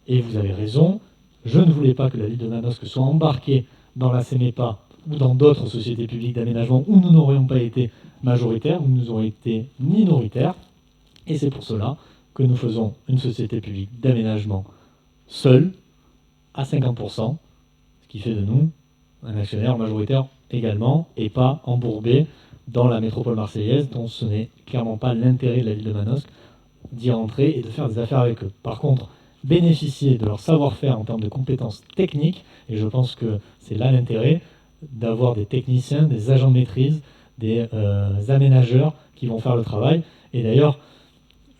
et vous avez raison, je ne voulais pas que la ville de Manosque soit embarquée dans la CEMEPA ou dans d'autres sociétés publiques d'aménagement où nous n'aurions pas été majoritaires, où nous aurions été minoritaires. Et c'est pour cela que nous faisons une société publique d'aménagement seule, à 50%, ce qui fait de nous un actionnaire majoritaire également, et pas embourbé dans la métropole marseillaise, dont ce n'est clairement pas l'intérêt de la ville de Manosque d'y rentrer et de faire des affaires avec eux. Par contre, bénéficier de leur savoir-faire en termes de compétences techniques, et je pense que c'est là l'intérêt, d'avoir des techniciens, des agents de maîtrise, des aménageurs qui vont faire le travail. Et d'ailleurs,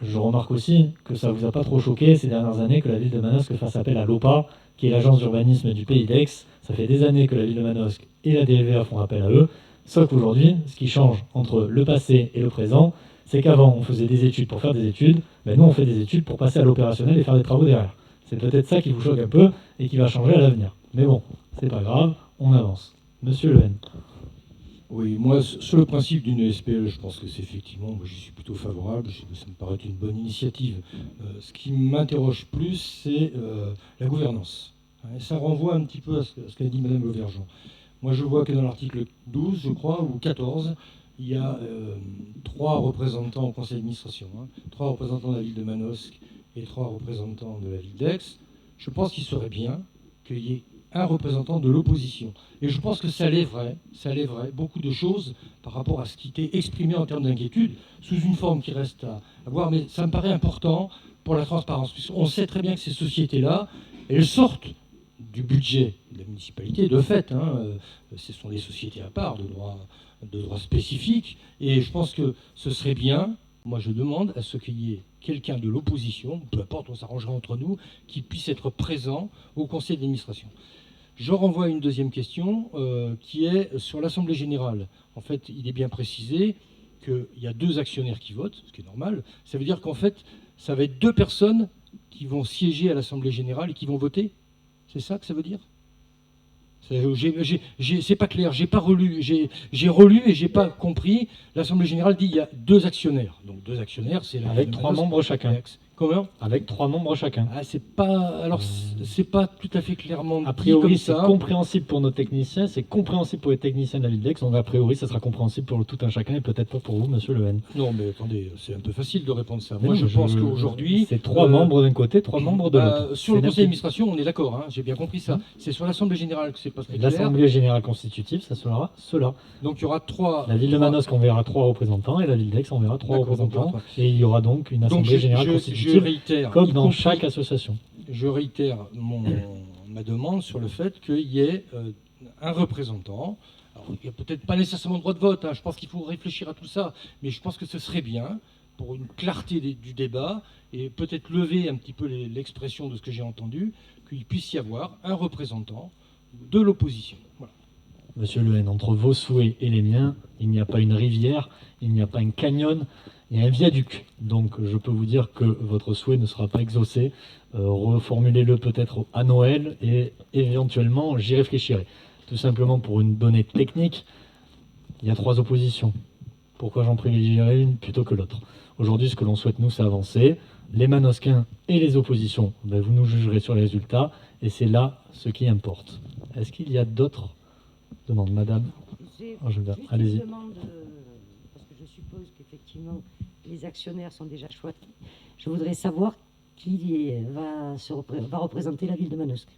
je remarque aussi que ça ne vous a pas trop choqué ces dernières années que la ville de Manosque fasse appel à l'OPA, qui est l'agence d'urbanisme du pays d'Aix. Ça fait des années que la ville de Manosque et la DLVA font appel à eux. Sauf qu'aujourd'hui, ce qui change entre le passé et le présent, c'est qu'avant, on faisait des études pour faire des études, mais nous, on fait des études pour passer à l'opérationnel et faire des travaux derrière. C'est peut-être ça qui vous choque un peu et qui va changer à l'avenir. Mais bon, c'est pas grave, on avance. Monsieur Lehen. Oui, moi, sur le principe d'une SPL, je pense que c'est effectivement, moi j'y suis plutôt favorable, ça me paraît une bonne initiative. Ce qui m'interroge plus, c'est la gouvernance. Et ça renvoie un petit peu à ce qu'a dit Mme Lauvergeon. Moi, je vois que dans l'article 12, je crois, ou 14, il y a 3 représentants au conseil d'administration, 3 représentants de la ville de Manosque et 3 représentants de la ville d'Aix. Je pense qu'il serait bien qu'il y ait un représentant de l'opposition. Et je pense que ça lèverait beaucoup de choses par rapport à ce qui était exprimé en termes d'inquiétude, sous une forme qui reste à voir, mais ça me paraît important pour la transparence, puisqu'on sait très bien que ces sociétés-là, elles sortent du budget de la municipalité, de fait, ce sont des sociétés à part, de droit spécifique, et je pense que ce serait bien, moi je demande à ce qu'il y ait quelqu'un de l'opposition, peu importe, on s'arrangera entre nous, qui puisse être présent au conseil d'administration. Je renvoie à une deuxième question qui est sur l'Assemblée générale. En fait, il est bien précisé qu'il y a 2 actionnaires qui votent, ce qui est normal. Ça veut dire qu'en fait, ça va être 2 personnes qui vont siéger à l'Assemblée générale et qui vont voter. C'est ça que ça veut dire ? C'est pas clair, j'ai pas relu, j'ai relu et j'ai pas compris. L'Assemblée générale dit qu'il y a 2 actionnaires. Donc 2 actionnaires, c'est la avec 3 membres chacun. Comment? Avec 3 membres chacun. Ah, c'est pas tout à fait clairement A dit priori, comme c'est ça. compréhensible pour nos techniciens, c'est compréhensible pour les techniciens de la ville d'Aix, donc a priori, ça sera compréhensible pour tout un chacun et peut-être pas pour vous, monsieur Le Haine. Non, mais attendez, c'est un peu facile de répondre ça. Mais Moi, non, je pense qu'aujourd'hui... C'est 3 membres d'un côté, 3 membres de l'autre. Sur le C'est conseil d'administration, on est d'accord, hein, j'ai bien compris ça. C'est sur l'Assemblée Générale que c'est pas très clair. L'Assemblée Générale Constitutive, ça sera cela. Donc il y aura 3... La ville de Manosque, on verra 3 représentants, et la ville d'Aix, on verra 3 représentants. Et il y aura donc une Assemblée Générale Constitutive, je réitère, comme dans chaque association. Je réitère ma demande sur le fait qu'il y ait un représentant. Alors, il n'y a peut-être pas nécessairement de droit de vote, hein, je pense qu'il faut réfléchir à tout ça, mais je pense que ce serait bien, pour une clarté du débat, et peut-être lever un petit peu l'expression de ce que j'ai entendu, qu'il puisse y avoir un représentant de l'opposition. Voilà. Monsieur Le Haine, entre vos souhaits et les miens, il n'y a pas une rivière, il n'y a pas un canyon, il y a un viaduc. Donc je peux vous dire que votre souhait ne sera pas exaucé. Reformulez-le peut-être à Noël et éventuellement j'y réfléchirai. Tout simplement pour une donnée technique, il y a 3 oppositions. Pourquoi j'en privilégierais une plutôt que l'autre? Aujourd'hui, ce que l'on souhaite, nous, c'est avancer. Les Manosquins et les oppositions, ben, vous nous jugerez sur les résultats et c'est là ce qui importe. Est-ce qu'il y a d'autres demandes, madame? Allez-y. Parce que je suppose qu'effectivement, les actionnaires sont déjà choisis. Je voudrais savoir qui va représenter la ville de Manosque.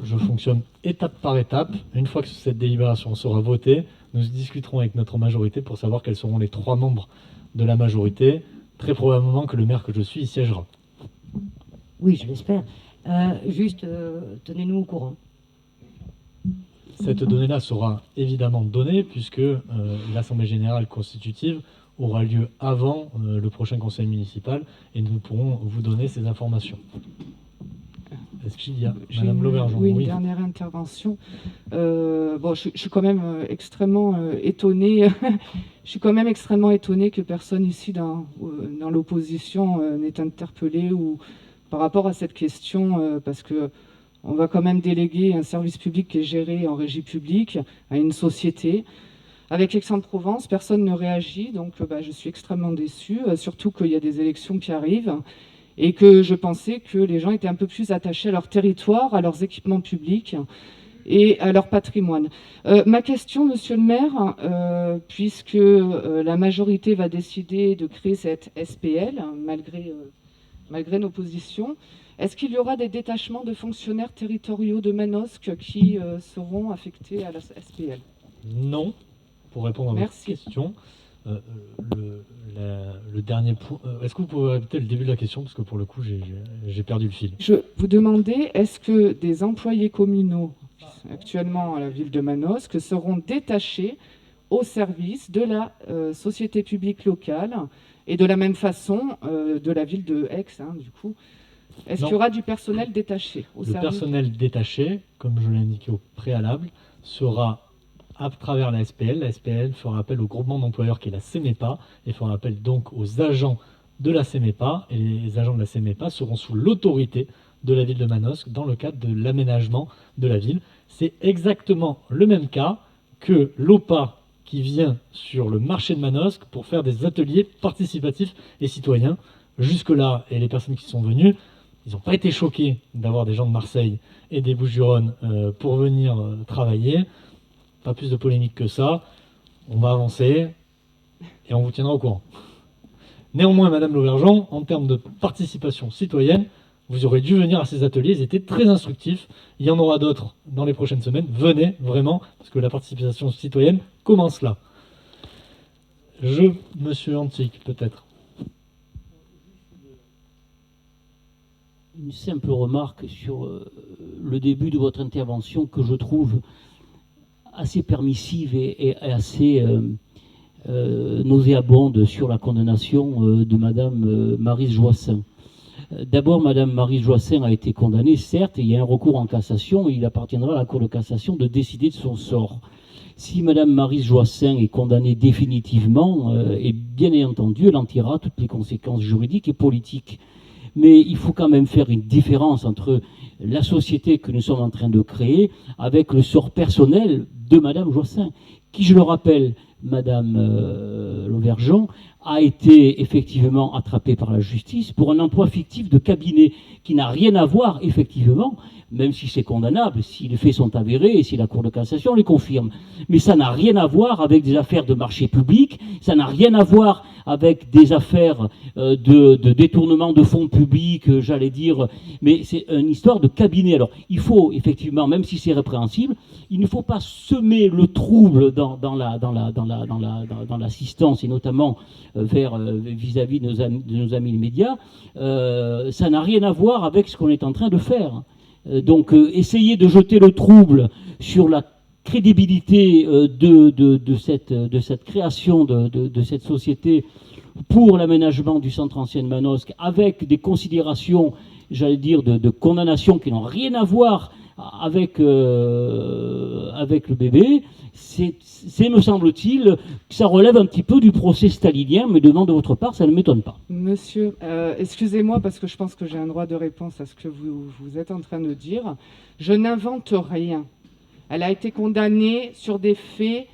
Je fonctionne étape par étape. Une fois que cette délibération sera votée, nous discuterons avec notre majorité pour savoir quels seront les 3 membres de la majorité. Très probablement que le maire que je suis y siégera. Oui, je l'espère. Juste, tenez-nous au courant. Cette donnée-là sera évidemment donnée puisque l'Assemblée Générale Constitutive aura lieu avant le prochain conseil municipal et nous pourrons vous donner ces informations. Est-ce qu'il y a Madame Lauvergeon? Oui, une dernière intervention. Bon, je suis quand même extrêmement étonnée. Je suis quand même extrêmement étonnée que personne ici dans l'opposition n'ait interpellé ou par rapport à cette question, parce que on va quand même déléguer un service public qui est géré en régie publique à une société. Avec Aix-en-Provence, personne ne réagit, donc je suis extrêmement déçue, surtout qu'il y a des élections qui arrivent. Et que je pensais que les gens étaient un peu plus attachés à leur territoire, à leurs équipements publics et à leur patrimoine. Ma question, monsieur le maire, puisque la majorité va décider de créer cette SPL, malgré nos positions, est-ce qu'il y aura des détachements de fonctionnaires territoriaux de Manosque qui seront affectés à la SPL? Non, pour répondre à votre question. Le dernier point. Est-ce que vous pouvez répéter le début de la question? Parce que pour le coup, j'ai perdu le fil. Je vous demandais, est-ce que des employés communaux actuellement à la ville de Manosque seront détachés au service de la société publique locale et de la même façon de la ville de Aix, du coup? Est-ce qu'il y aura du personnel détaché au service? Le personnel détaché, comme je l'ai indiqué au préalable, sera à travers la SPL. La SPL fera appel au groupement d'employeurs qui est la CEMEPA et fera appel donc aux agents de la CEMEPA. Et les agents de la CEMEPA seront sous l'autorité de la ville de Manosque dans le cadre de l'aménagement de la ville. C'est exactement le même cas que l'OPA qui vient sur le marché de Manosque pour faire des ateliers participatifs et citoyens. Jusque-là, et les personnes qui sont venues, ils n'ont pas été choqués d'avoir des gens de Marseille et des Bouches-du-Rhône pour venir travailler. Pas plus de polémique que ça. On va avancer et on vous tiendra au courant. Néanmoins, Madame Lauvergeon, en termes de participation citoyenne, vous aurez dû venir à ces ateliers. Ils étaient très instructifs. Il y en aura d'autres dans les prochaines semaines. Venez, vraiment, parce que la participation citoyenne commence là. Monsieur Antique, peut-être. Une simple remarque sur le début de votre intervention que je trouve assez permissive et assez nauséabonde sur la condamnation de Madame Maryse Joissains. D'abord, Madame Maryse Joissains a été condamnée, certes, et il y a un recours en cassation, et il appartiendra à la Cour de cassation de décider de son sort. Si Madame Maryse Joissains est condamnée définitivement, et bien entendu, elle en tirera toutes les conséquences juridiques et politiques. Mais il faut quand même faire une différence entre la société que nous sommes en train de créer avec le sort personnel de Madame Joissains, qui, je le rappelle, Madame Lauvergeon, a été effectivement attrapée par la justice pour un emploi fictif de cabinet qui n'a rien à voir, effectivement, même si c'est condamnable, si les faits sont avérés et si la Cour de cassation les confirme. Mais ça n'a rien à voir avec des affaires de marché public, ça n'a rien à voir avec des affaires de détournement de fonds publics, j'allais dire, mais c'est une histoire de cabinet. Alors, il faut, effectivement, même si c'est répréhensible, il ne faut pas semer le trouble dans l'assistance, et notamment vis-à-vis de nos amis les médias. Ça n'a rien à voir avec ce qu'on est en train de faire. Donc, essayer de jeter le trouble sur la crédibilité de cette création de cette société pour l'aménagement du centre ancien de Manosque, avec des considérations, j'allais dire, de condamnation qui n'ont rien à voir avec le bébé, c'est, me semble-t-il, que ça relève un petit peu du procès stalinien, mais devant de votre part, ça ne m'étonne pas. Monsieur, excusez-moi parce que je pense que j'ai un droit de réponse à ce que vous êtes en train de dire. Je n'invente rien. Elle a été condamnée sur des faits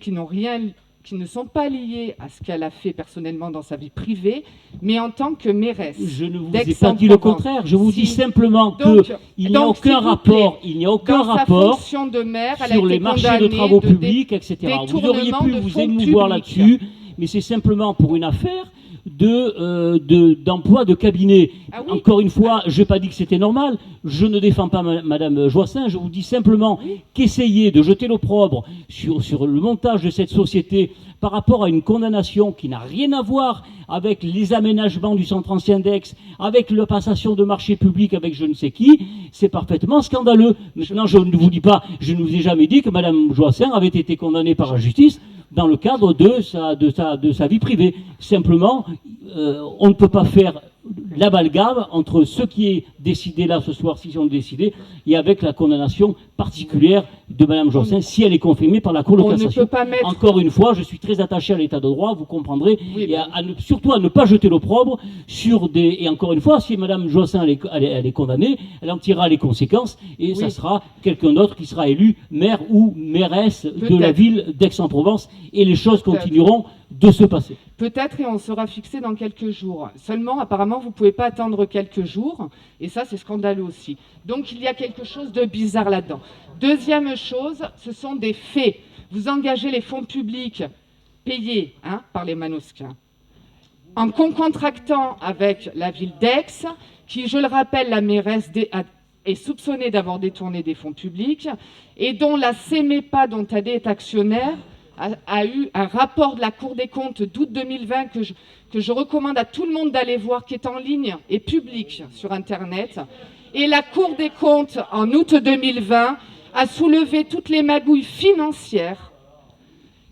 qui ne sont pas liés à ce qu'elle a fait personnellement dans sa vie privée, mais en tant que mairesse. Je ne vous ai pas dit le contraire. Je vous dis simplement qu'il n'y a aucun rapport. Il n'y a aucun rapport sur les marchés de travaux publics, etc. Vous auriez pu vous émouvoir là-dessus, mais c'est simplement pour une affaire d'emploi de cabinet. Ah oui. Encore une fois, je n'ai pas dit que c'était normal, je ne défends pas Madame Joissains, je vous dis simplement qu'essayer de jeter l'opprobre sur le montage de cette société par rapport à une condamnation qui n'a rien à voir avec les aménagements du centre ancien d'Aix, avec la passation de marchés publics avec je ne sais qui, c'est parfaitement scandaleux. Maintenant, je ne vous dis pas, je ne vous ai jamais dit que Madame Joissains avait été condamnée par la justice dans le cadre de sa vie privée. Simplement, on ne peut pas faire l'amalgame entre ce qui est décidé là ce soir, si on le décidé, et avec la condamnation particulière de Mme Joissains, si elle est confirmée par la Cour de cassation. Encore une fois, je suis très attaché à l'état de droit, vous comprendrez, et surtout à ne pas jeter l'opprobre sur des... Et encore une fois, si Mme Joissains elle est condamnée, elle en tirera les conséquences, et ça sera quelqu'un d'autre qui sera élu maire ou mairesse de la ville d'Aix-en-Provence, et les choses continueront de se passer. Peut-être, et on sera fixé dans quelques jours. Seulement, apparemment, vous ne pouvez pas attendre quelques jours, et ça, c'est scandaleux aussi. Donc, il y a quelque chose de bizarre là-dedans. Deuxième chose, ce sont des faits. Vous engagez les fonds publics payés par les Manosquins, en concontractant avec la ville d'Aix, qui, je le rappelle, la mairesse est soupçonnée d'avoir détourné des fonds publics, et dont la CEMEPA, dont elle est actionnaire, a eu un rapport de la Cour des comptes d'août 2020 que je recommande à tout le monde d'aller voir, qui est en ligne et public sur Internet. Et la Cour des comptes, en août 2020, a soulevé toutes les magouilles financières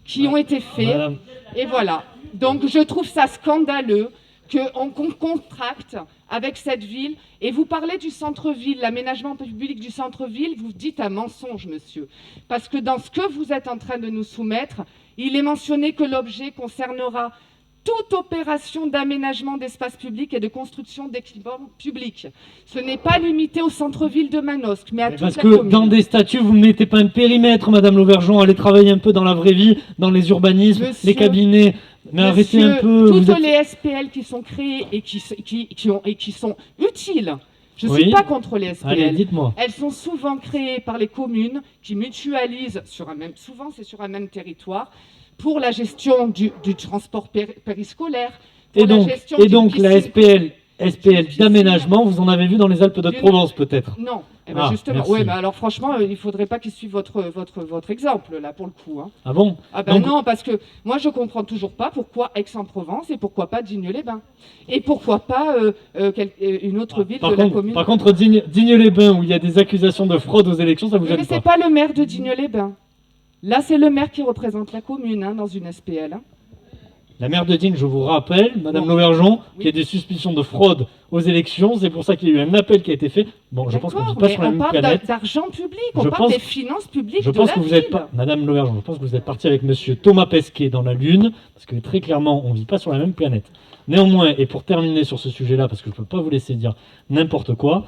qui ont été faites. Et voilà. Donc je trouve ça scandaleux qu'on contracte avec cette ville. Et vous parlez du centre-ville, l'aménagement public du centre-ville, vous dites un mensonge, monsieur. Parce que dans ce que vous êtes en train de nous soumettre, il est mentionné que l'objet concernera toute opération d'aménagement d'espace public et de construction d'équipements publics. Ce n'est pas limité au centre-ville de Manosque, mais à toute la commune. Parce que dans des statuts, vous ne mettez pas un périmètre, Madame Lauvergeon, allez travailler un peu dans la vraie vie, dans les urbanismes, les cabinets. Mais arrêtez un peu. Toutes les SPL qui sont créées et qui sont utiles. Je ne suis pas contre les SPL. Allez, dites-moi. Elles sont souvent créées par les communes qui mutualisent souvent c'est sur un même territoire, pour la gestion du transport périscolaire. Et donc la SPL d'aménagement, vous en avez vu dans les Alpes de Provence peut-être? Non, justement. Oui, alors franchement, il ne faudrait pas qu'ils suivent votre exemple, là, pour le coup. Ah bon? Non, parce que moi, je ne comprends toujours pas pourquoi Aix-en-Provence et pourquoi pas Digne-les-Bains. Et pourquoi pas une autre ville de la commune. Par contre, Digne-les-Bains, où il y a des accusations de fraude aux élections, ça vous gêne pas? Mais ce n'est pas le maire de Digne-les-Bains. Là, c'est le maire qui représente la commune dans une SPL. La maire de Digne, je vous rappelle, Madame Lauvergeon, qu'il y a des suspicions de fraude aux élections. C'est pour ça qu'il y a eu un appel qui a été fait. Bon, je pense qu'on ne vit pas sur la même planète. On parle d'argent public, on parle des finances publiques de la ville. Madame Lauvergeon, je pense que vous êtes parti avec Monsieur Thomas Pesquet dans la Lune, parce que très clairement, on ne vit pas sur la même planète. Néanmoins, et pour terminer sur ce sujet-là, parce que je ne peux pas vous laisser dire n'importe quoi,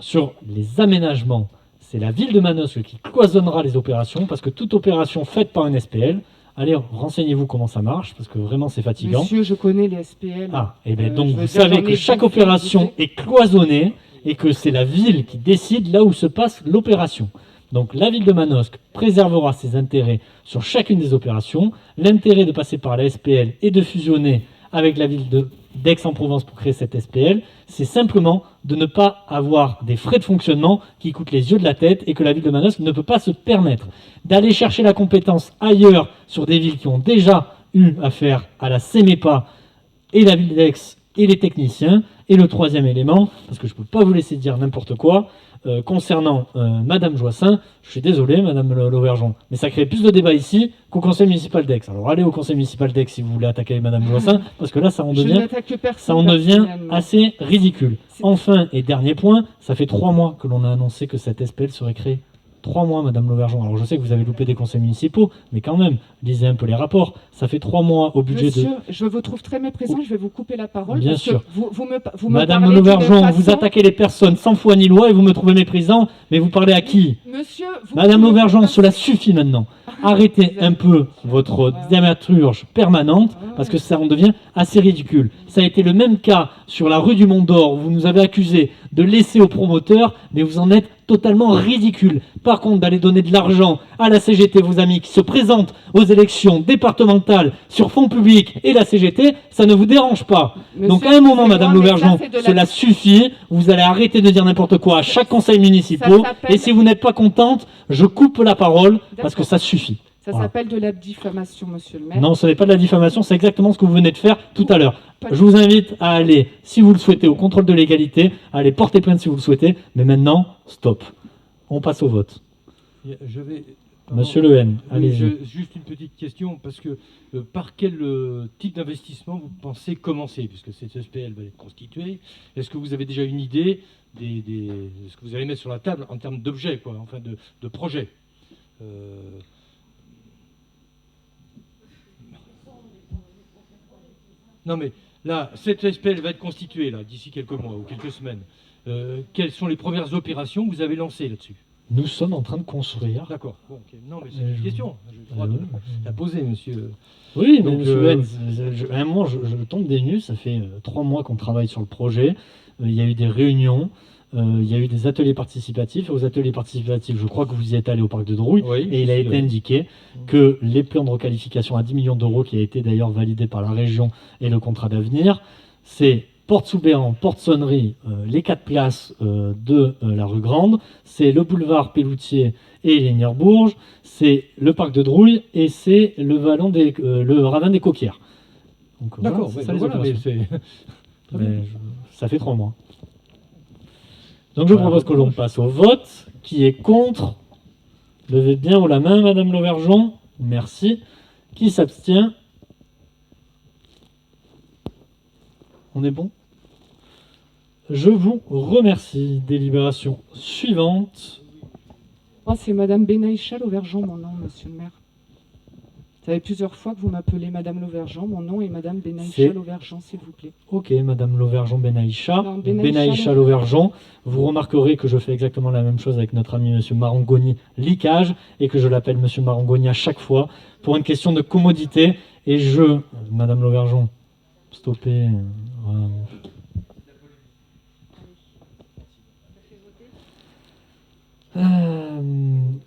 sur les aménagements, c'est la ville de Manosque qui cloisonnera les opérations, parce que toute opération faite par un SPL, allez, renseignez-vous comment ça marche, parce que vraiment c'est fatigant. Monsieur, je connais les SPL. Ah, et bien donc je veux vous dire, savez j'en que ai chaque bouffé, opération est cloisonnée et que c'est la ville qui décide là où se passe l'opération. Donc la ville de Manosque préservera ses intérêts sur chacune des opérations. L'intérêt de passer par la SPL et de fusionner avec la ville d'Aix-en-Provence pour créer cette SPL, c'est simplement de ne pas avoir des frais de fonctionnement qui coûtent les yeux de la tête et que la ville de Manosque ne peut pas se permettre. D'aller chercher la compétence ailleurs sur des villes qui ont déjà eu affaire à la CEMEPA et la ville d'Aix et les techniciens. Et le troisième élément, parce que je ne peux pas vous laisser dire n'importe quoi, concernant Madame Joissin, je suis désolé Madame Lauvergeon, mais ça crée plus de débats ici qu'au conseil municipal d'Aix. Alors allez au conseil municipal d'Aix si vous voulez attaquer Madame Joissin, parce que là ça en devient assez ridicule. Enfin, et dernier point, ça fait 3 mois que l'on a annoncé que cette SPL serait créée. 3 mois, Madame Lauvergeon. Alors je sais que vous avez loupé des conseils municipaux, mais quand même, lisez un peu les rapports. Ça fait 3 mois au budget Monsieur, je vous trouve très méprisant, je vais vous couper la parole. Bien parce sûr. Que vous me Madame parlez d'une Lauvergeon, façon- vous attaquez les personnes sans foi ni loi et vous me trouvez méprisant, mais vous parlez à qui? Monsieur, vous Madame pouvez- Lauvergeon, cela suffit maintenant. Arrêtez un peu votre dramaturge permanente, parce que ça en devient assez ridicule. Ça a été le même cas sur la rue du Mont d'Or, où vous nous avez accusé de laisser aux promoteurs, mais vous en êtes totalement ridicule. Par contre, d'aller donner de l'argent à la CGT, vos amis qui se présentent aux élections départementales sur fonds publics et la CGT, ça ne vous dérange pas. Monsieur, Donc à un moment, excusez-moi, Madame mais ça, Lauvergeon, c'est de la- cela suffit. Vous allez arrêter de dire n'importe quoi à chaque conseil municipal. s'appelle- Et si vous n'êtes pas contente, je coupe la parole parce que ça suffit. Ça Voilà. s'appelle de la diffamation, monsieur le maire. Non, ce n'est pas de la diffamation, c'est exactement ce que vous venez de faire tout à l'heure. Je vous invite à aller, si vous le souhaitez, au contrôle de légalité, à aller porter plainte si vous le souhaitez, mais maintenant, stop. On passe au vote. Je vais... Monsieur Lehen, Oui, allez-y. juste une petite question, parce que par quel type d'investissement vous pensez commencer, puisque cette SPL va être constituée? Est-ce que vous avez déjà une idée de ce que vous allez mettre sur la table en termes d'objets, quoi, enfin de projets? Non mais là, cette SPL va être constituée là d'ici quelques mois ou quelques semaines. Quelles sont les premières opérations que vous avez lancées là-dessus? Nous sommes en train de construire. D'accord. Bon, ok. Non, mais c'est une question. J'ai le droit de la poser, monsieur. Oui, mais Donc, monsieur Lehen, à un moment, je tombe des nues. Ça fait 3 mois qu'on travaille sur le projet. Il y a eu des réunions. Il y a eu des ateliers participatifs. Et aux ateliers participatifs, je crois que vous y êtes allé au parc de Drouille. Oui, et il a été oui. indiqué que les plans de requalification à 10 millions d'euros, qui a été d'ailleurs validé par la région et le contrat d'avenir, c'est Porte sous Béran, Porte Sonnerie, les 4 places de la rue Grande, c'est le boulevard Pelloutier et Lignerbourg, c'est le parc de Drouille et c'est le ravin des Coquières. Donc, D'accord, c'est ouais, ça les voilà, mais opérations. c'est... Très bien. Ça fait 3 mois. Donc je propose que l'on passe au vote. Qui est contre? Levez bien haut la main, Madame Lauvergeon. Merci. Qui s'abstient? On est bon? Je vous remercie. Délibération suivante. Moi, c'est Madame Benaïcha Lauvergeon, mon nom, monsieur le maire. Ça fait plusieurs fois que vous m'appelez Madame Lauvergeon. Mon nom est Madame Benaïcha C'est- Lauvergeon, s'il vous plaît. Ok, Madame Lauvergeon Benaïcha. Non, Benaïcha Lauvergeon. Vous remarquerez que je fais exactement la même chose avec notre ami Monsieur Marangoni Licage et que je l'appelle Monsieur Marangoni à chaque fois pour une question de commodité. Et Madame Lauvergeon, stoppez. Voilà.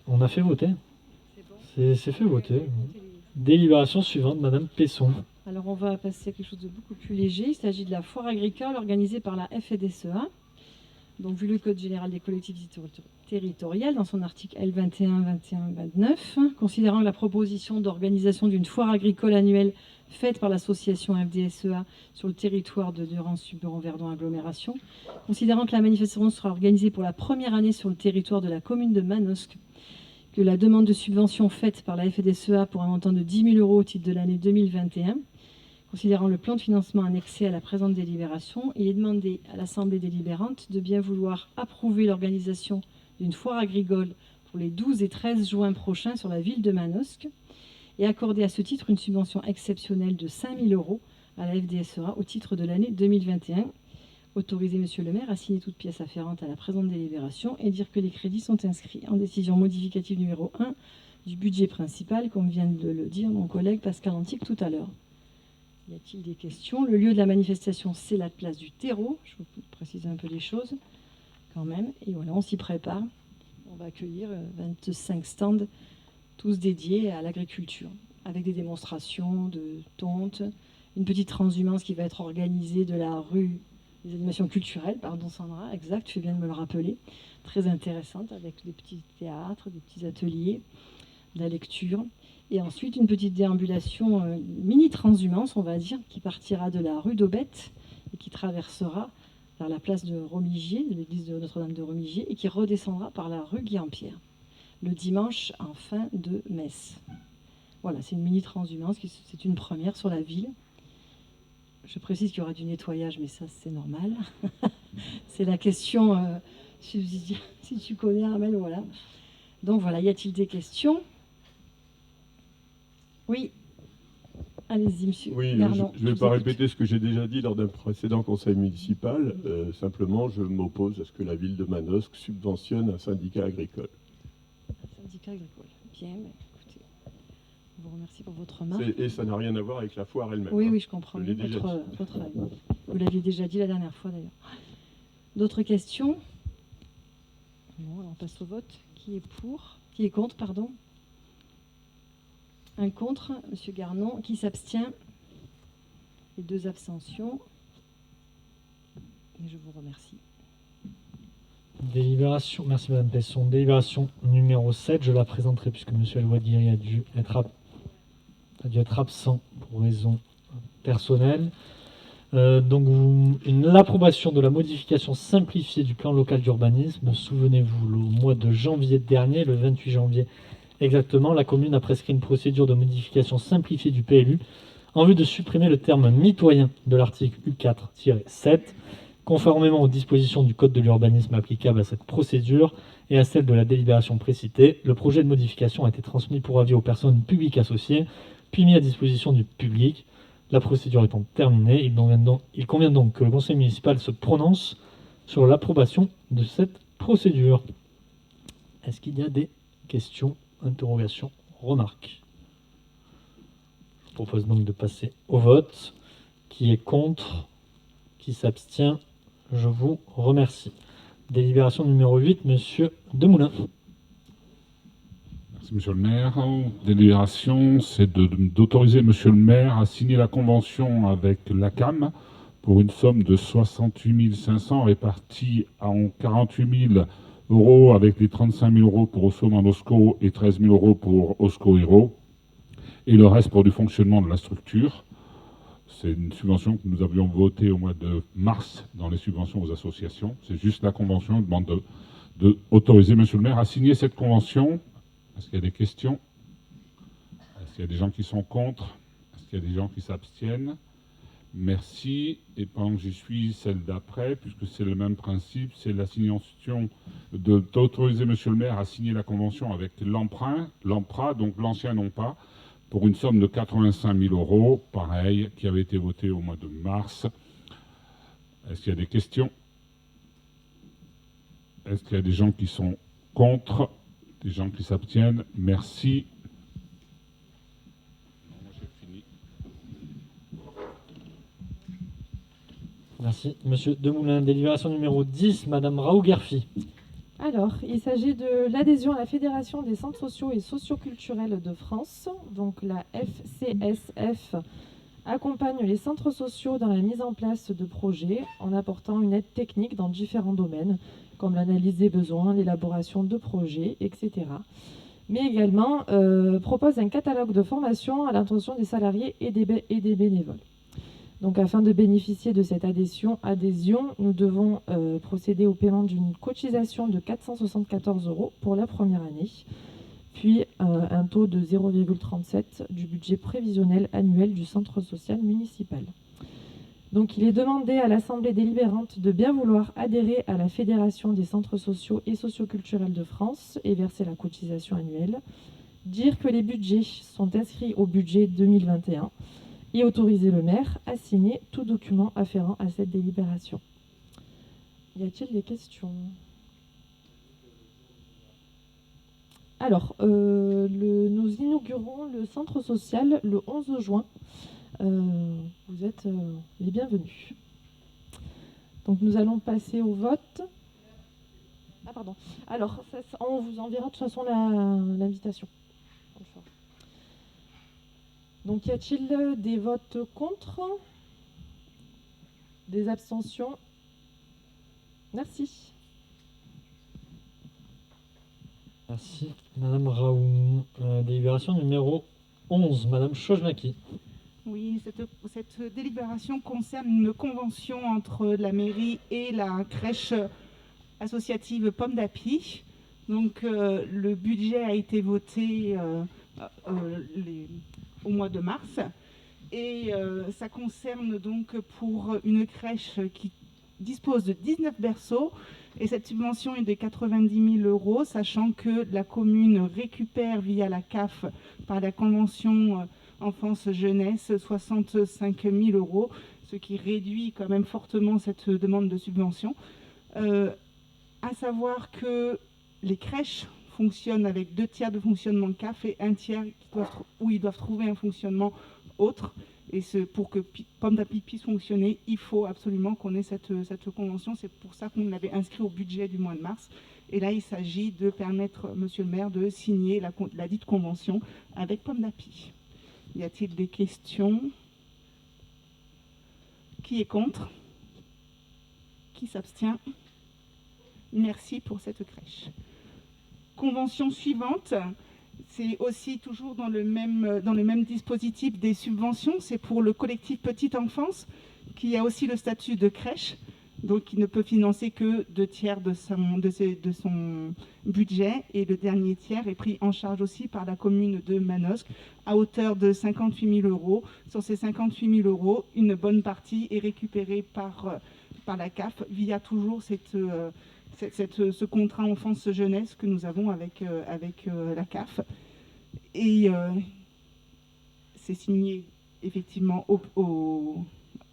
On a fait voter. C'est fait voter. Délibération suivante, Madame Pesson. Alors on va passer à quelque chose de beaucoup plus léger. Il s'agit de la foire agricole organisée par la FEDSEA. Donc vu le Code général des collectivités territoriales, dans son article L21, 21, 29, considérant que la proposition d'organisation d'une foire agricole annuelle faite par l'association FDSEA sur le territoire de Durand-Suburan-Verdon Agglomération, considérant que la manifestation sera organisée pour la première année sur le territoire de la commune de Manosque, que la demande de subvention faite par la FEDSEA pour un montant de 10 000 € au titre de l'année 2021, considérant le plan de financement annexé à la présente délibération, il est demandé à l'Assemblée délibérante de bien vouloir approuver l'organisation d'une foire agricole pour les 12 et 13 juin prochains sur la ville de Manosque et accorder à ce titre une subvention exceptionnelle de 5 000 € à la FDSEA au titre de l'année 2021 Autoriser Monsieur le maire à signer toute pièce afférente à la présente délibération et dire que les crédits sont inscrits en décision modificative numéro 1 du budget principal, comme vient de le dire mon collègue Pascal Antique tout à l'heure. Y a-t-il des questions? Le lieu de la manifestation, c'est la place du terreau. Je vous précise un peu les choses quand même. Et voilà, on s'y prépare. On va accueillir 25 stands, tous dédiés à l'agriculture, avec des démonstrations de tonte, une petite transhumance qui va être organisée de la rue des animations culturelles, pardon Sandra, exact, tu fais bien de me le rappeler, très intéressante, avec des petits théâtres, des petits ateliers, de la lecture, et ensuite une petite déambulation, mini transhumance, on va dire, qui partira de la rue d'Aubette et qui traversera vers la place de Romigier, de l'église de Notre-Dame de Romigier, et qui redescendra par la rue Guy-en-Pierre, le dimanche en fin de messe. Voilà, c'est une mini transhumance, c'est une première sur la ville. Je précise qu'il y aura du nettoyage, mais ça, c'est normal. C'est la question subsidiaire. Si tu connais, Armel, voilà. Donc voilà, y a-t-il des questions? Oui. Allez-y, monsieur. Oui, Vernon, je ne vais pas répéter ce que j'ai déjà dit lors d'un précédent conseil municipal. Simplement, je m'oppose à ce que la ville de Manosque subventionne un syndicat agricole. Un syndicat agricole. Bien, mais écoutez, je vous remercie pour votre remarque. Et ça n'a rien à voir avec la foire elle-même. Oui, hein. oui, je comprends. Je l'ai déjà dit. Votre avis. Vous l'aviez déjà dit la dernière fois, d'ailleurs. D'autres questions? Bon, alors on passe au vote. Qui est pour? Qui est contre, pardon? Un contre, monsieur Garnon. Qui s'abstient? Et 2 abstentions. Et je vous remercie. Délibération, merci Madame Pesson. Délibération numéro 7, je la présenterai puisque Monsieur Alouadiri a dû être absent pour raison personnelle. L'approbation de la modification simplifiée du plan local d'urbanisme. Souvenez-vous, le mois de janvier dernier, le 28 janvier exactement, la commune a prescrit une procédure de modification simplifiée du PLU en vue de supprimer le terme mitoyen de l'article U4-7, conformément aux dispositions du Code de l'urbanisme applicables à cette procédure et à celle de la délibération précitée. Le projet de modification a été transmis pour avis aux personnes publiques associées, puis mis à disposition du public. La procédure étant terminée, il convient donc que le conseil municipal se prononce sur l'approbation de cette procédure. Est-ce qu'il y a des questions, interrogations, remarques? Je propose donc de passer au vote. Qui est contre? Qui s'abstient? Je vous remercie. Délibération numéro 8, Monsieur Demoulin. Merci, Monsieur le maire. Délibération, c'est d'autoriser Monsieur le maire à signer la convention avec l'ACAM pour une somme de 68 500 répartie en 48 000 euros avec les 35 000 euros pour Haussmann Osco et 13 000 euros pour Osco Hero, et le reste pour du fonctionnement de la structure. C'est une subvention que nous avions votée au mois de mars dans les subventions aux associations. C'est juste la convention. On demande d'autoriser Monsieur le maire à signer cette convention. Est-ce qu'il y a des questions? Est-ce qu'il y a des gens qui sont contre? Est-ce qu'il y a des gens qui s'abstiennent? Merci. Et pendant que j'y suis, celle d'après, puisque c'est le même principe, c'est l'assignation d'autoriser Monsieur le maire à signer la convention avec l'emprunt, donc l'ancien non pas, pour une somme de 85 000 euros, pareil, qui avait été votée au mois de mars. Est-ce qu'il y a des questions? Est-ce qu'il y a des gens qui sont contre? Des gens qui s'abstiennent? Merci. J'ai fini. Merci. Monsieur Demoulin. Délibération numéro 10, Madame Raoult-Guerfi. Alors, il s'agit de l'adhésion à la Fédération des centres sociaux et socioculturels de France. Donc la FCSF accompagne les centres sociaux dans la mise en place de projets en apportant une aide technique dans différents domaines, comme l'analyse des besoins, l'élaboration de projets, etc. Mais également propose un catalogue de formation à l'intention des salariés et des bénévoles. Donc, afin de bénéficier de cette adhésion, nous devons procéder au paiement d'une cotisation de 474 € pour la première année, puis un taux de 0,37 du budget prévisionnel annuel du centre social municipal. Donc, il est demandé à l'Assemblée délibérante de bien vouloir adhérer à la Fédération des centres sociaux et socioculturels de France et verser la cotisation annuelle, dire que les budgets sont inscrits au budget 2021, et autoriser le maire à signer tout document afférent à cette délibération. Y a-t-il des questions? Alors, nous inaugurons le centre social le 11 juin. Vous êtes les bienvenus. Donc nous allons passer au vote. Ah pardon. Alors, on vous enverra de toute façon l'invitation. Donc y a-t-il des votes contre? Des abstentions? Merci. Merci, Madame Raoult. Délibération numéro 11, Madame Chojnaki. Oui, cette délibération concerne une convention entre la mairie et la crèche associative Pomme d'Api. Donc le budget a été voté au mois de mars et ça concerne donc pour une crèche qui dispose de 19 berceaux et cette subvention est de 90 000 €, sachant que la commune récupère via la CAF par la convention enfance-jeunesse 65 000 €, ce qui réduit quand même fortement cette demande de subvention. À savoir que les crèches fonctionnent avec 2 tiers de fonctionnement CAF et 1 tiers où ils doivent trouver un fonctionnement autre. Et pour que Pomme d'Api puisse fonctionner, il faut absolument qu'on ait cette convention. C'est pour ça qu'on l'avait inscrit au budget du mois de mars. Et là, il s'agit de permettre, monsieur le maire, de signer la dite convention avec Pomme d'Api. Y a-t-il des questions? Qui est contre? Qui s'abstient? Merci pour cette crèche. Convention suivante. C'est aussi toujours dans le même dispositif des subventions. C'est pour le collectif Petite Enfance, qui a aussi le statut de crèche. Donc, il ne peut financer que 2 tiers de son budget. Et le dernier tiers est pris en charge aussi par la commune de Manosque à hauteur de 58 000 €. Sur ces 58 000 €, une bonne partie est récupérée par la CAF via toujours ce contrat enfance-jeunesse que nous avons avec la CAF. Et c'est signé effectivement,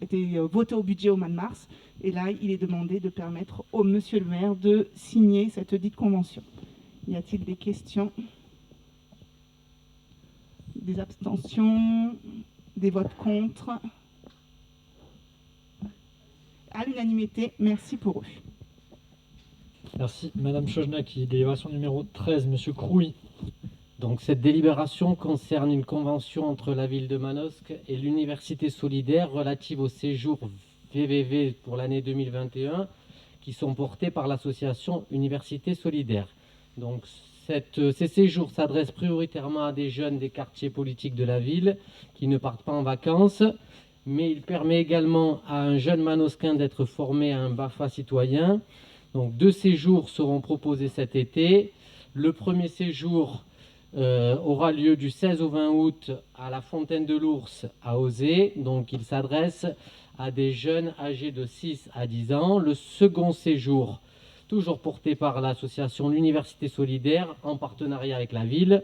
été voté au budget au mois de mars. Et là, il est demandé de permettre au monsieur le maire de signer cette dite convention. Y a-t-il des questions? Des abstentions? Des votes contre? À l'unanimité, merci pour eux. Merci, Madame Chojnaki. Délibération numéro 13, Monsieur Crouy. Donc cette délibération concerne une convention entre la ville de Manosque et l'Université solidaire relative au séjour VVV pour l'année 2021 qui sont portés par l'association Université solidaire. Donc ces séjours s'adressent prioritairement à des jeunes des quartiers politiques de la ville qui ne partent pas en vacances, mais il permet également à un jeune manosquin d'être formé à un BAFA citoyen. Donc 2 séjours seront proposés cet été. Le premier séjour aura lieu du 16 au 20 août à la Fontaine de l'Ours à Auzé. Donc il s'adresse à des jeunes âgés de 6 à 10 ans. Le second séjour, toujours porté par l'association L'Université solidaire en partenariat avec la ville,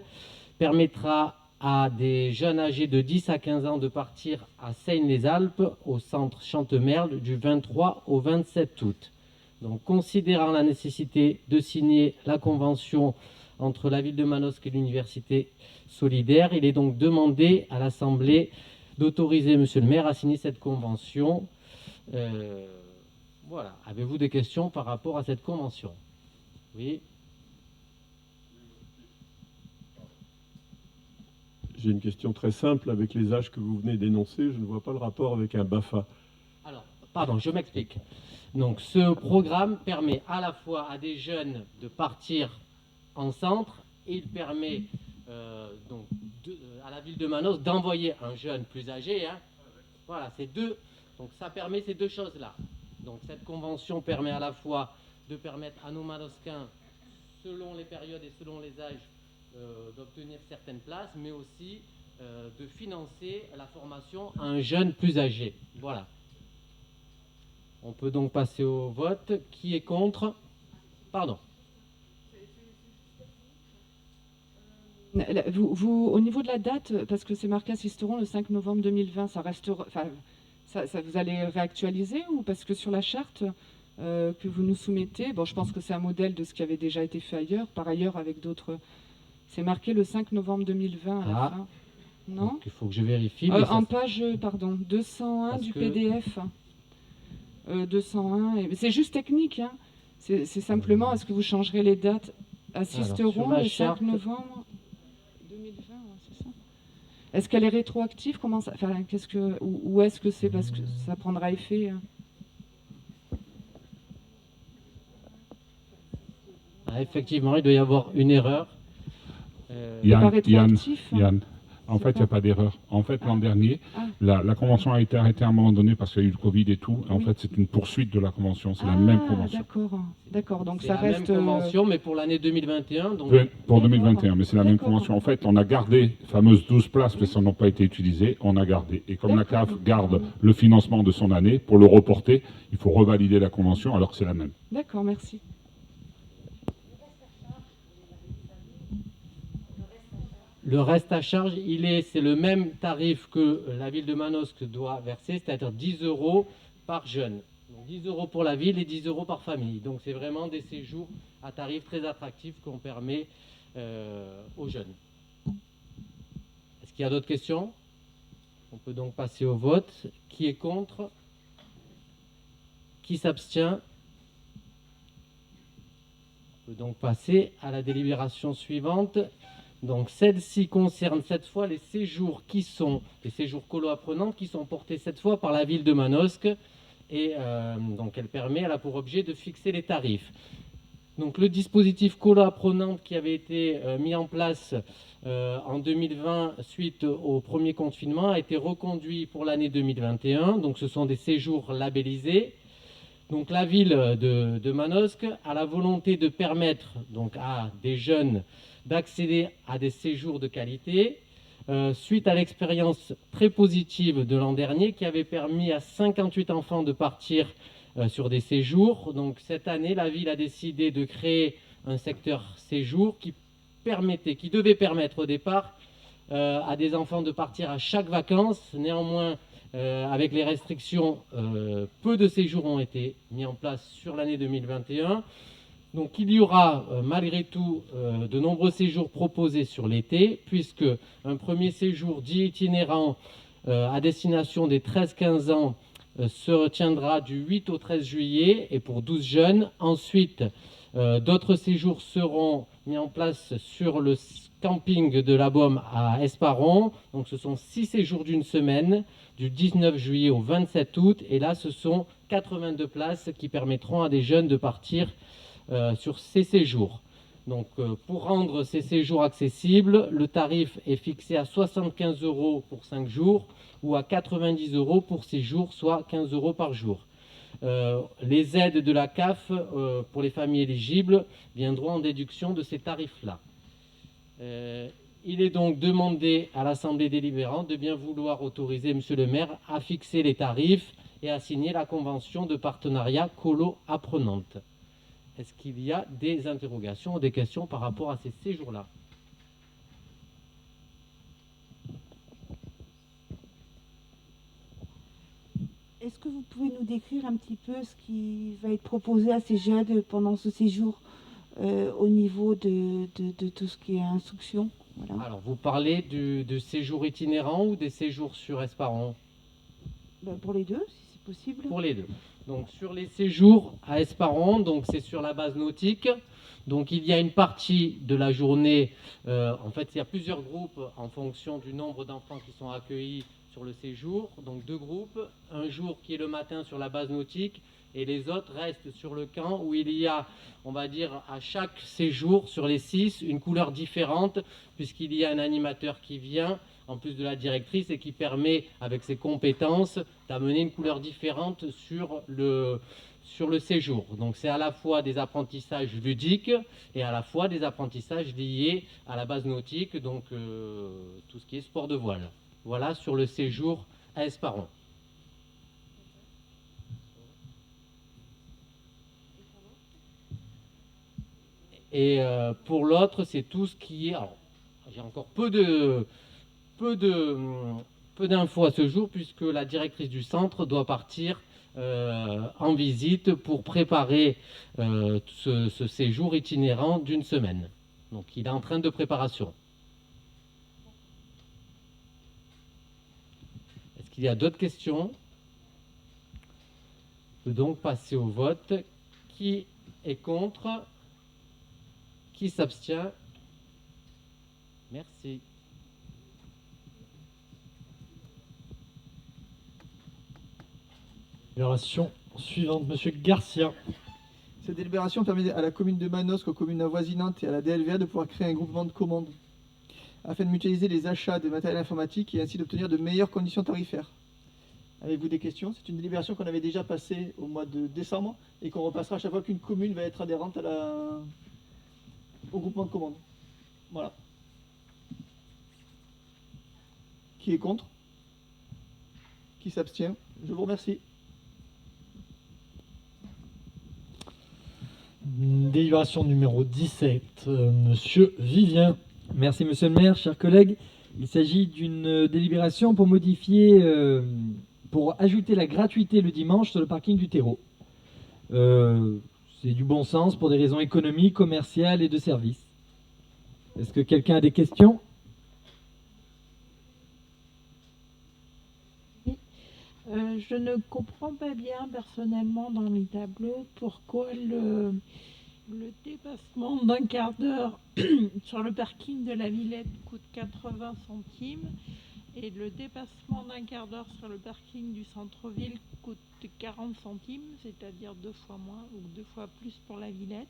permettra à des jeunes âgés de 10 à 15 ans de partir à Seine-les-Alpes au centre Chantemerle du 23 au 27 août. Donc, considérant la nécessité de signer la convention entre la ville de Manosque et l'Université solidaire, il est donc demandé à l'Assemblée d'autoriser monsieur le maire à signer cette convention. Voilà. Avez-vous des questions par rapport à cette convention? Oui. J'ai une question très simple. Avec les âges que vous venez d'énoncer, je ne vois pas le rapport avec un BAFA. Alors, pardon, je m'explique. Donc, ce programme permet à la fois à des jeunes de partir en centre et il permet à la ville de Manosque d'envoyer un jeune plus âgé. Hein. Voilà, c'est deux. Donc, ça permet ces deux choses-là. Donc, cette convention permet à la fois de permettre à nos Manosquins, selon les périodes et selon les âges, d'obtenir certaines places, mais aussi de financer la formation à un jeune plus âgé. Voilà. On peut donc passer au vote. Qui est contre? Pardon. Vous, au niveau de la date, parce que c'est marqué à Sisteron le 5 novembre 2020, ça restera, vous allez réactualiser ou parce que sur la charte, que vous nous soumettez. Bon, je pense que c'est un modèle de ce qui avait déjà été fait ailleurs, par ailleurs avec d'autres. C'est marqué le 5 novembre 2020 à la fin. Non. Donc, il faut que je vérifie. En page, pardon, 201 Parce du que- PDF. 201. C'est juste technique. Hein. C'est simplement, est-ce que vous changerez les dates? Assisteront sur la le 5 charte- novembre 2020, ouais, c'est ça. Est-ce qu'elle est rétroactive? Comment ça, enfin, ou est-ce que c'est parce que ça prendra effet? Hein? Effectivement, il doit y avoir une erreur. Yann, en fait, il n'y a pas d'erreur. En fait, l'an dernier, la convention a été arrêtée à un moment donné parce qu'il y a eu le Covid et tout. En fait, c'est une poursuite de la convention. C'est la même convention. D'accord. Donc C'est ça la reste. même convention, mais pour l'année 2021. Donc... Pour 2021, mais c'est la même convention. En fait, on a gardé les fameuses 12 places, mais ça n'ont pas été utilisées. On a gardé. Et comme la CAF garde le financement de son année, pour le reporter, il faut revalider la convention alors que c'est la même. D'accord, merci. Le reste à charge, c'est le même tarif que la ville de Manosque doit verser, c'est-à-dire 10 € par jeune. Donc 10 € pour la ville et 10 € par famille. Donc c'est vraiment des séjours à tarif très attractif qu'on permet aux jeunes. Est-ce qu'il y a d'autres questions? On peut donc passer au vote. Qui est contre? Qui s'abstient? On peut donc passer à la délibération suivante. Donc celle-ci concerne cette fois les séjours les séjours colo-apprenants qui sont portés cette fois par la ville de Manosque et donc elle a pour objet de fixer les tarifs. Donc le dispositif colo-apprenante qui avait été mis en place en 2020 suite au premier confinement a été reconduit pour l'année 2021. Donc ce sont des séjours labellisés. Donc la ville de Manosque a la volonté de permettre donc à des jeunes d'accéder à des séjours de qualité, suite à l'expérience très positive de l'an dernier qui avait permis à 58 enfants de partir sur des séjours. Donc cette année, la ville a décidé de créer un secteur séjour qui devait permettre au départ à des enfants de partir à chaque vacances. Néanmoins, avec les restrictions, peu de séjours ont été mis en place sur l'année 2021. Donc il y aura malgré tout de nombreux séjours proposés sur l'été, puisque un premier séjour dit itinérant à destination des 13-15 ans se tiendra du 8 au 13 juillet et pour 12 jeunes. Ensuite, d'autres séjours seront mis en place sur le camping de la Baume à Esparon. Donc ce sont 6 séjours d'une semaine, du 19 juillet au 27 août. Et là, ce sont 82 places qui permettront à des jeunes de partir sur ces séjours. Donc pour rendre ces séjours accessibles, le tarif est fixé à 75 € pour 5 jours ou à 90 € pour 6 jours, soit 15 € par jour. Les aides de la CAF pour les familles éligibles viendront en déduction de ces tarifs-là. Il est donc demandé à l'Assemblée délibérante de bien vouloir autoriser Monsieur le maire à fixer les tarifs et à signer la convention de partenariat colo-apprenante. Est-ce qu'il y a des interrogations ou des questions par rapport à ces séjours-là? Est-ce que vous pouvez nous décrire un petit peu ce qui va être proposé à ces jeunes pendant ce séjour au niveau de tout ce qui est instruction? Voilà. Alors, vous parlez de séjours itinérants ou des séjours sur Esparon? Pour les deux, si c'est possible. Pour les deux. Donc sur les séjours à Esparon, donc c'est sur la base nautique. Donc il y a une partie de la journée, en fait il y a plusieurs groupes en fonction du nombre d'enfants qui sont accueillis sur le séjour. Donc 2 groupes, un jour qui est le matin sur la base nautique et les autres restent sur le camp où il y a, on va dire, à chaque séjour sur les 6, une couleur différente puisqu'il y a un animateur qui vient en plus de la directrice et qui permet avec ses compétences d'amener une couleur différente sur le séjour. Donc c'est à la fois des apprentissages ludiques et à la fois des apprentissages liés à la base nautique, donc tout ce qui est sport de voile. Voilà sur le séjour à Esparon. Et pour l'autre, c'est tout ce qui est... Alors, j'ai encore peu d'infos à ce jour puisque la directrice du centre doit partir en visite pour préparer ce séjour itinérant d'une semaine. Donc il est en train de préparation. Est-ce qu'il y a d'autres questions? Je peux donc passer au vote. Qui est contre? Qui s'abstient? Merci. Délibération suivante, Monsieur Garcia. Cette délibération permet à la commune de Manosque, aux communes avoisinantes et à la DLVA de pouvoir créer un groupement de commandes afin de mutualiser les achats de matériel informatique et ainsi d'obtenir de meilleures conditions tarifaires. Avez-vous des questions? C'est une délibération qu'on avait déjà passée au mois de décembre et qu'on repassera à chaque fois qu'une commune va être adhérente au groupement de commandes. Voilà. Qui est contre? Qui s'abstient? Je vous remercie. Délibération numéro 17, Monsieur Vivien. Merci Monsieur le maire, chers collègues. Il s'agit d'une délibération pour modifier, pour ajouter la gratuité le dimanche sur le parking du terreau. C'est du bon sens pour des raisons économiques, commerciales et de service. Est-ce que quelqu'un a des questions? Je ne comprends pas bien personnellement dans les tableaux pourquoi le dépassement d'un quart d'heure sur le parking de la Villette coûte 80 centimes et le dépassement d'un quart d'heure sur le parking du centre-ville coûte 40 centimes, c'est-à-dire 2 fois moins ou 2 fois plus pour la Villette.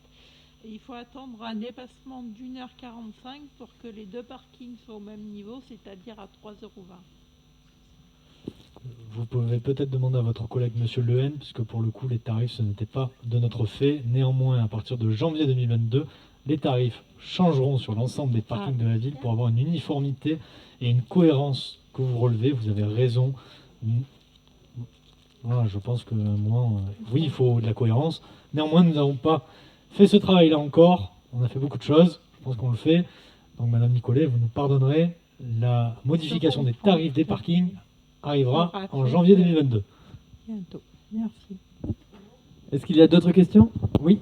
Et il faut attendre un dépassement d'1h45 pour que les deux parkings soient au même niveau, c'est-à-dire à 3,20 €. Vous pouvez peut-être demander à votre collègue Monsieur Lehen, puisque pour le coup les tarifs ce n'était pas de notre fait. Néanmoins, à partir de janvier 2022, les tarifs changeront sur l'ensemble des parkings de la ville pour avoir une uniformité et une cohérence que vous relevez. Vous avez raison. Voilà, je pense que moi, oui, il faut de la cohérence. Néanmoins, nous n'avons pas fait ce travail-là encore. On a fait beaucoup de choses. Je pense qu'on le fait. Donc, Madame Nicolet, vous nous pardonnerez. La modification des tarifs des parkings arrivera en janvier 2022. Bientôt. Merci. Est-ce qu'il y a d'autres questions? Oui.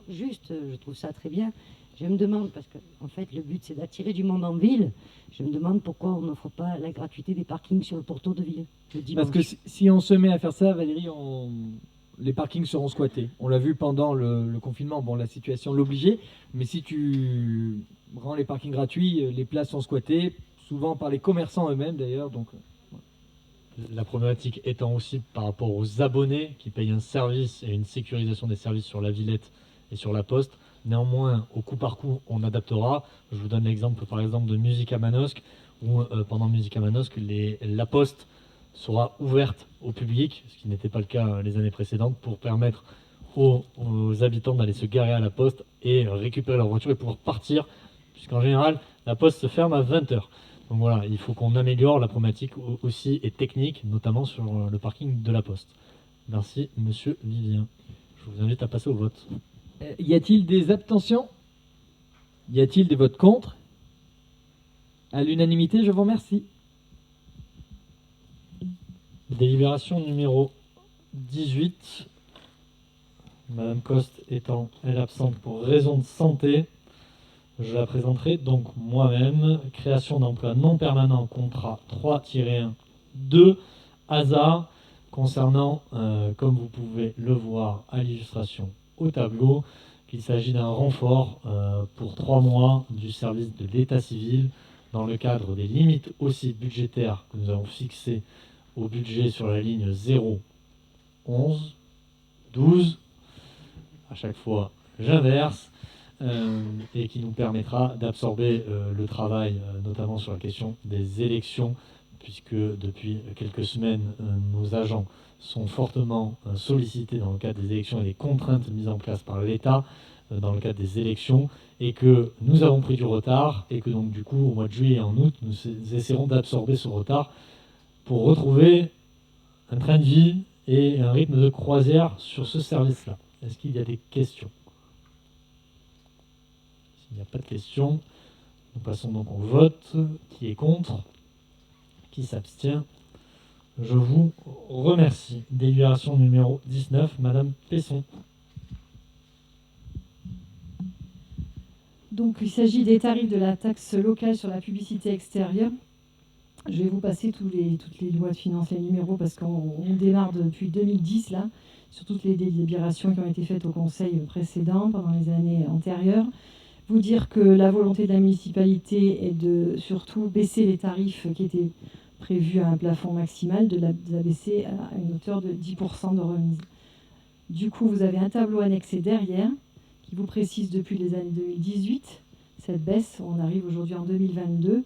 Juste, je trouve ça très bien. Je me demande, parce que en fait le but c'est d'attirer du monde en ville, je me demande pourquoi on n'offre pas la gratuité des parkings sur le porto de ville le dimanche. Parce que si on se met à faire ça, Valérie, les parkings seront squattés. On l'a vu pendant le confinement. Bon, la situation l'obligeait, mais si tu rends les parkings gratuits, les places sont squattées, souvent par les commerçants eux-mêmes d'ailleurs. Donc, la problématique étant aussi par rapport aux abonnés qui payent un service et une sécurisation des services sur la Villette et sur la Poste. Néanmoins, au coup par coup, on adaptera. Je vous donne l'exemple par exemple de Musique à Manosque, où pendant Musique à Manosque, la Poste sera ouverte au public, ce qui n'était pas le cas les années précédentes, pour permettre aux habitants d'aller se garer à la Poste et récupérer leur voiture et pouvoir partir, puisqu'en général, la Poste se ferme à 20 h. Donc voilà, il faut qu'on améliore la problématique aussi et technique, notamment sur le parking de la Poste. Merci, Monsieur Vivien. Je vous invite à passer au vote. y a-t-il des abstentions? Y a-t-il des votes contre? À l'unanimité, je vous remercie. Délibération numéro 18. Madame Coste étant, elle, absente pour raison de santé, je la présenterai donc moi-même. Création d'emplois non permanents, contrat 3-1, 2, hasard, concernant, comme vous pouvez le voir à l'illustration au tableau, qu'il s'agit d'un renfort pour 3 mois du service de l'état civil dans le cadre des limites aussi budgétaires que nous avons fixées au budget sur la ligne 0, 11, 12. À chaque fois, j'inverse. Et qui nous permettra d'absorber le travail, notamment sur la question des élections, puisque depuis quelques semaines, nos agents sont fortement sollicités dans le cadre des élections et des contraintes mises en place par l'État dans le cadre des élections, et que nous avons pris du retard, et que donc du coup, au mois de juillet et en août, nous essaierons d'absorber ce retard pour retrouver un train de vie et un rythme de croisière sur ce service-là. Est-ce qu'il y a des questions ? S'il n'y a pas de questions, nous passons donc au vote. Qui est contre? Qui s'abstient? Je vous remercie. Délibération numéro 19, Madame Pesson. Donc, il s'agit des tarifs de la taxe locale sur la publicité extérieure. Je vais vous passer toutes les lois de finances, les numéros, parce qu'on démarre depuis 2010, là, sur toutes les délibérations qui ont été faites au Conseil précédent, pendant les années antérieures. Vous dire que la volonté de la municipalité est de surtout baisser les tarifs qui étaient prévus à un plafond maximal, de la baisser à une hauteur de 10% de remise. Du coup, vous avez un tableau annexé derrière, qui vous précise depuis les années 2018, cette baisse, on arrive aujourd'hui en 2022,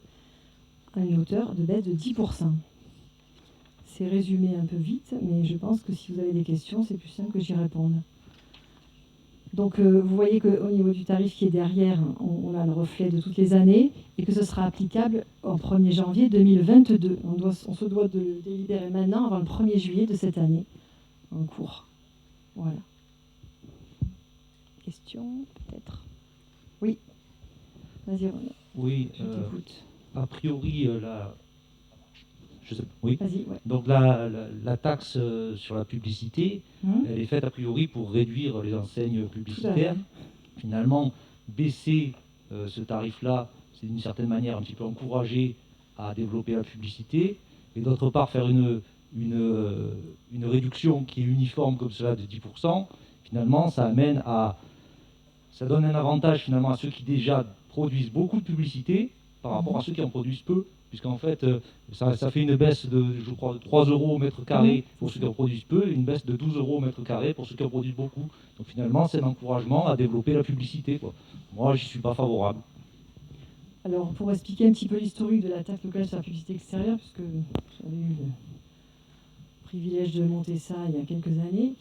à une hauteur de baisse de 10%. C'est résumé un peu vite, mais je pense que si vous avez des questions, c'est plus simple que j'y réponde. Donc vous voyez qu'au niveau du tarif qui est derrière, on a le reflet de toutes les années, et que ce sera applicable au 1er janvier 2022. On se doit de le délibérer maintenant, avant le 1er juillet de cette année, en cours. Voilà. Question, peut-être? Oui. Vas-y, René. Oui, je t'écoute. a priori, oui. Ouais. Donc la taxe sur la publicité, elle est faite a priori pour réduire les enseignes publicitaires. Finalement, baisser ce tarif-là, c'est d'une certaine manière un petit peu encourager à développer la publicité, et d'autre part faire une réduction qui est uniforme comme cela de 10%. Finalement, ça donne un avantage finalement à ceux qui déjà produisent beaucoup de publicité par rapport à ceux qui en produisent peu, puisqu'en fait, ça fait une baisse de, je crois, de 3 euros au mètre carré pour ceux qui en produisent peu, et une baisse de 12 euros au mètre carré pour ceux qui en produisent beaucoup. Donc finalement, c'est un encouragement à développer la publicité, quoi. Moi, je n'y suis pas favorable. Alors, pour expliquer un petit peu l'historique de la taxe locale sur la publicité extérieure, puisque j'avais eu le privilège de monter ça il y a quelques années,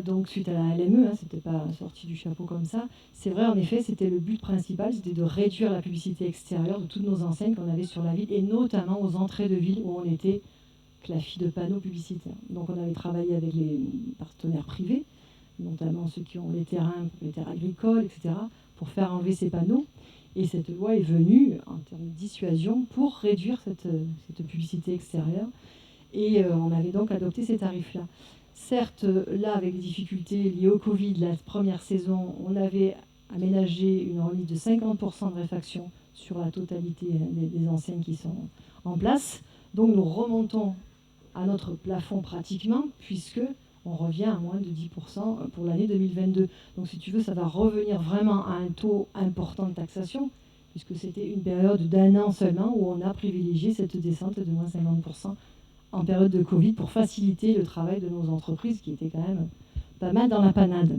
donc suite à la LME, c'était pas sorti du chapeau comme ça. C'est vrai, en effet, c'était le but principal, c'était de réduire la publicité extérieure de toutes nos enseignes qu'on avait sur la ville, et notamment aux entrées de ville où on était clafis de panneaux publicitaires. Donc on avait travaillé avec les partenaires privés, notamment ceux qui ont les terres agricoles, etc., pour faire enlever ces panneaux. Et cette loi est venue, en termes de dissuasion, pour réduire cette publicité extérieure. Et on avait donc adopté ces tarifs-là. Certes, là, avec les difficultés liées au Covid, la première saison, on avait aménagé une remise de 50% de réfaction sur la totalité des enseignes qui sont en place. Donc nous remontons à notre plafond pratiquement, puisque on revient à moins de 10% pour l'année 2022. Donc si tu veux, ça va revenir vraiment à un taux important de taxation, puisque c'était une période d'1 an seulement où on a privilégié cette descente de moins 50% en période de Covid pour faciliter le travail de nos entreprises qui étaient quand même pas mal dans la panade.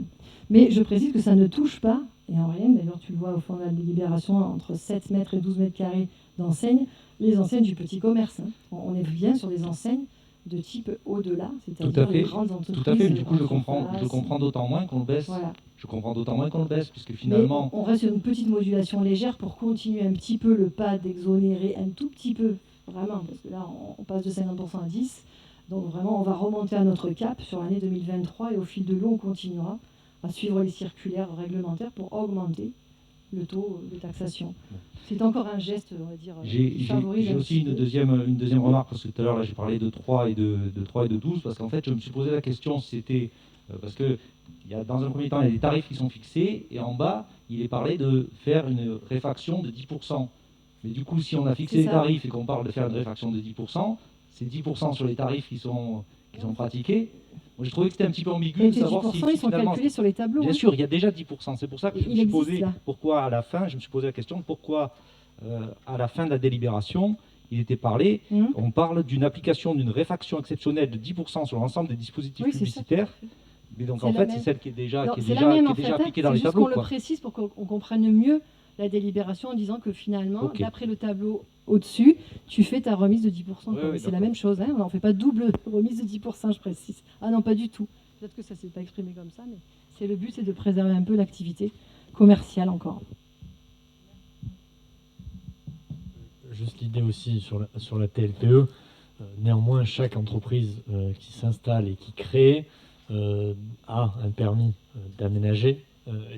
Mais je précise que ça ne touche pas, et en rien, d'ailleurs tu le vois au fond de la délibération, entre 7 mètres et 12 mètres carrés d'enseignes, les enseignes du petit commerce. On est bien sur des enseignes de type au-delà, c'est-à-dire les grandes entreprises. Tout à fait, du coup je comprends d'autant moins qu'on le baisse. Voilà. Je comprends d'autant moins qu'on le baisse, puisque finalement... Mais on reste sur une petite modulation légère pour continuer un petit peu le pas d'exonérer un tout petit peu, vraiment, parce que là on passe de 50% à 10%, donc vraiment on va remonter à notre cap sur l'année 2023, et au fil de l'eau on continuera à suivre les circulaires réglementaires pour augmenter le taux de taxation. C'est encore un geste, on va dire, qui favorise... J'ai aussi une deuxième remarque, parce que tout à l'heure, là, j'ai parlé de 3 et de 12, parce qu'en fait, je me suis posé la question, c'était... parce que dans un premier temps, il y a des tarifs qui sont fixés, et en bas, il est parlé de faire une réfaction de 10%. Mais du coup, si on a fixé les tarifs et qu'on parle de faire une réfaction de 10%, c'est 10% sur les tarifs qui sont pratiqués. Moi, j'ai trouvé que c'était un petit peu ambigu de savoir si ils sont calculés sur les tableaux. Bien sûr, il y a déjà 10%. C'est pour ça que je me suis posé je me suis posé la question de pourquoi, à la fin de la délibération, il était parlé, on parle d'une application d'une réfaction exceptionnelle de 10% sur l'ensemble des dispositifs publicitaires. Mais donc, en fait, c'est celle qui est déjà appliquée dans les tableaux. On le précise pour qu'on comprenne mieux la délibération en disant que finalement, d'après le tableau au-dessus, tu fais ta remise de 10%. C'est la même chose, on n'en fait pas double remise de 10%, je précise. Ah non, pas du tout. Peut-être que ça ne s'est pas exprimé comme ça, mais c'est le but, c'est de préserver un peu l'activité commerciale encore. Juste l'idée aussi sur la TLPE, néanmoins, chaque entreprise qui s'installe et qui crée a un permis d'aménager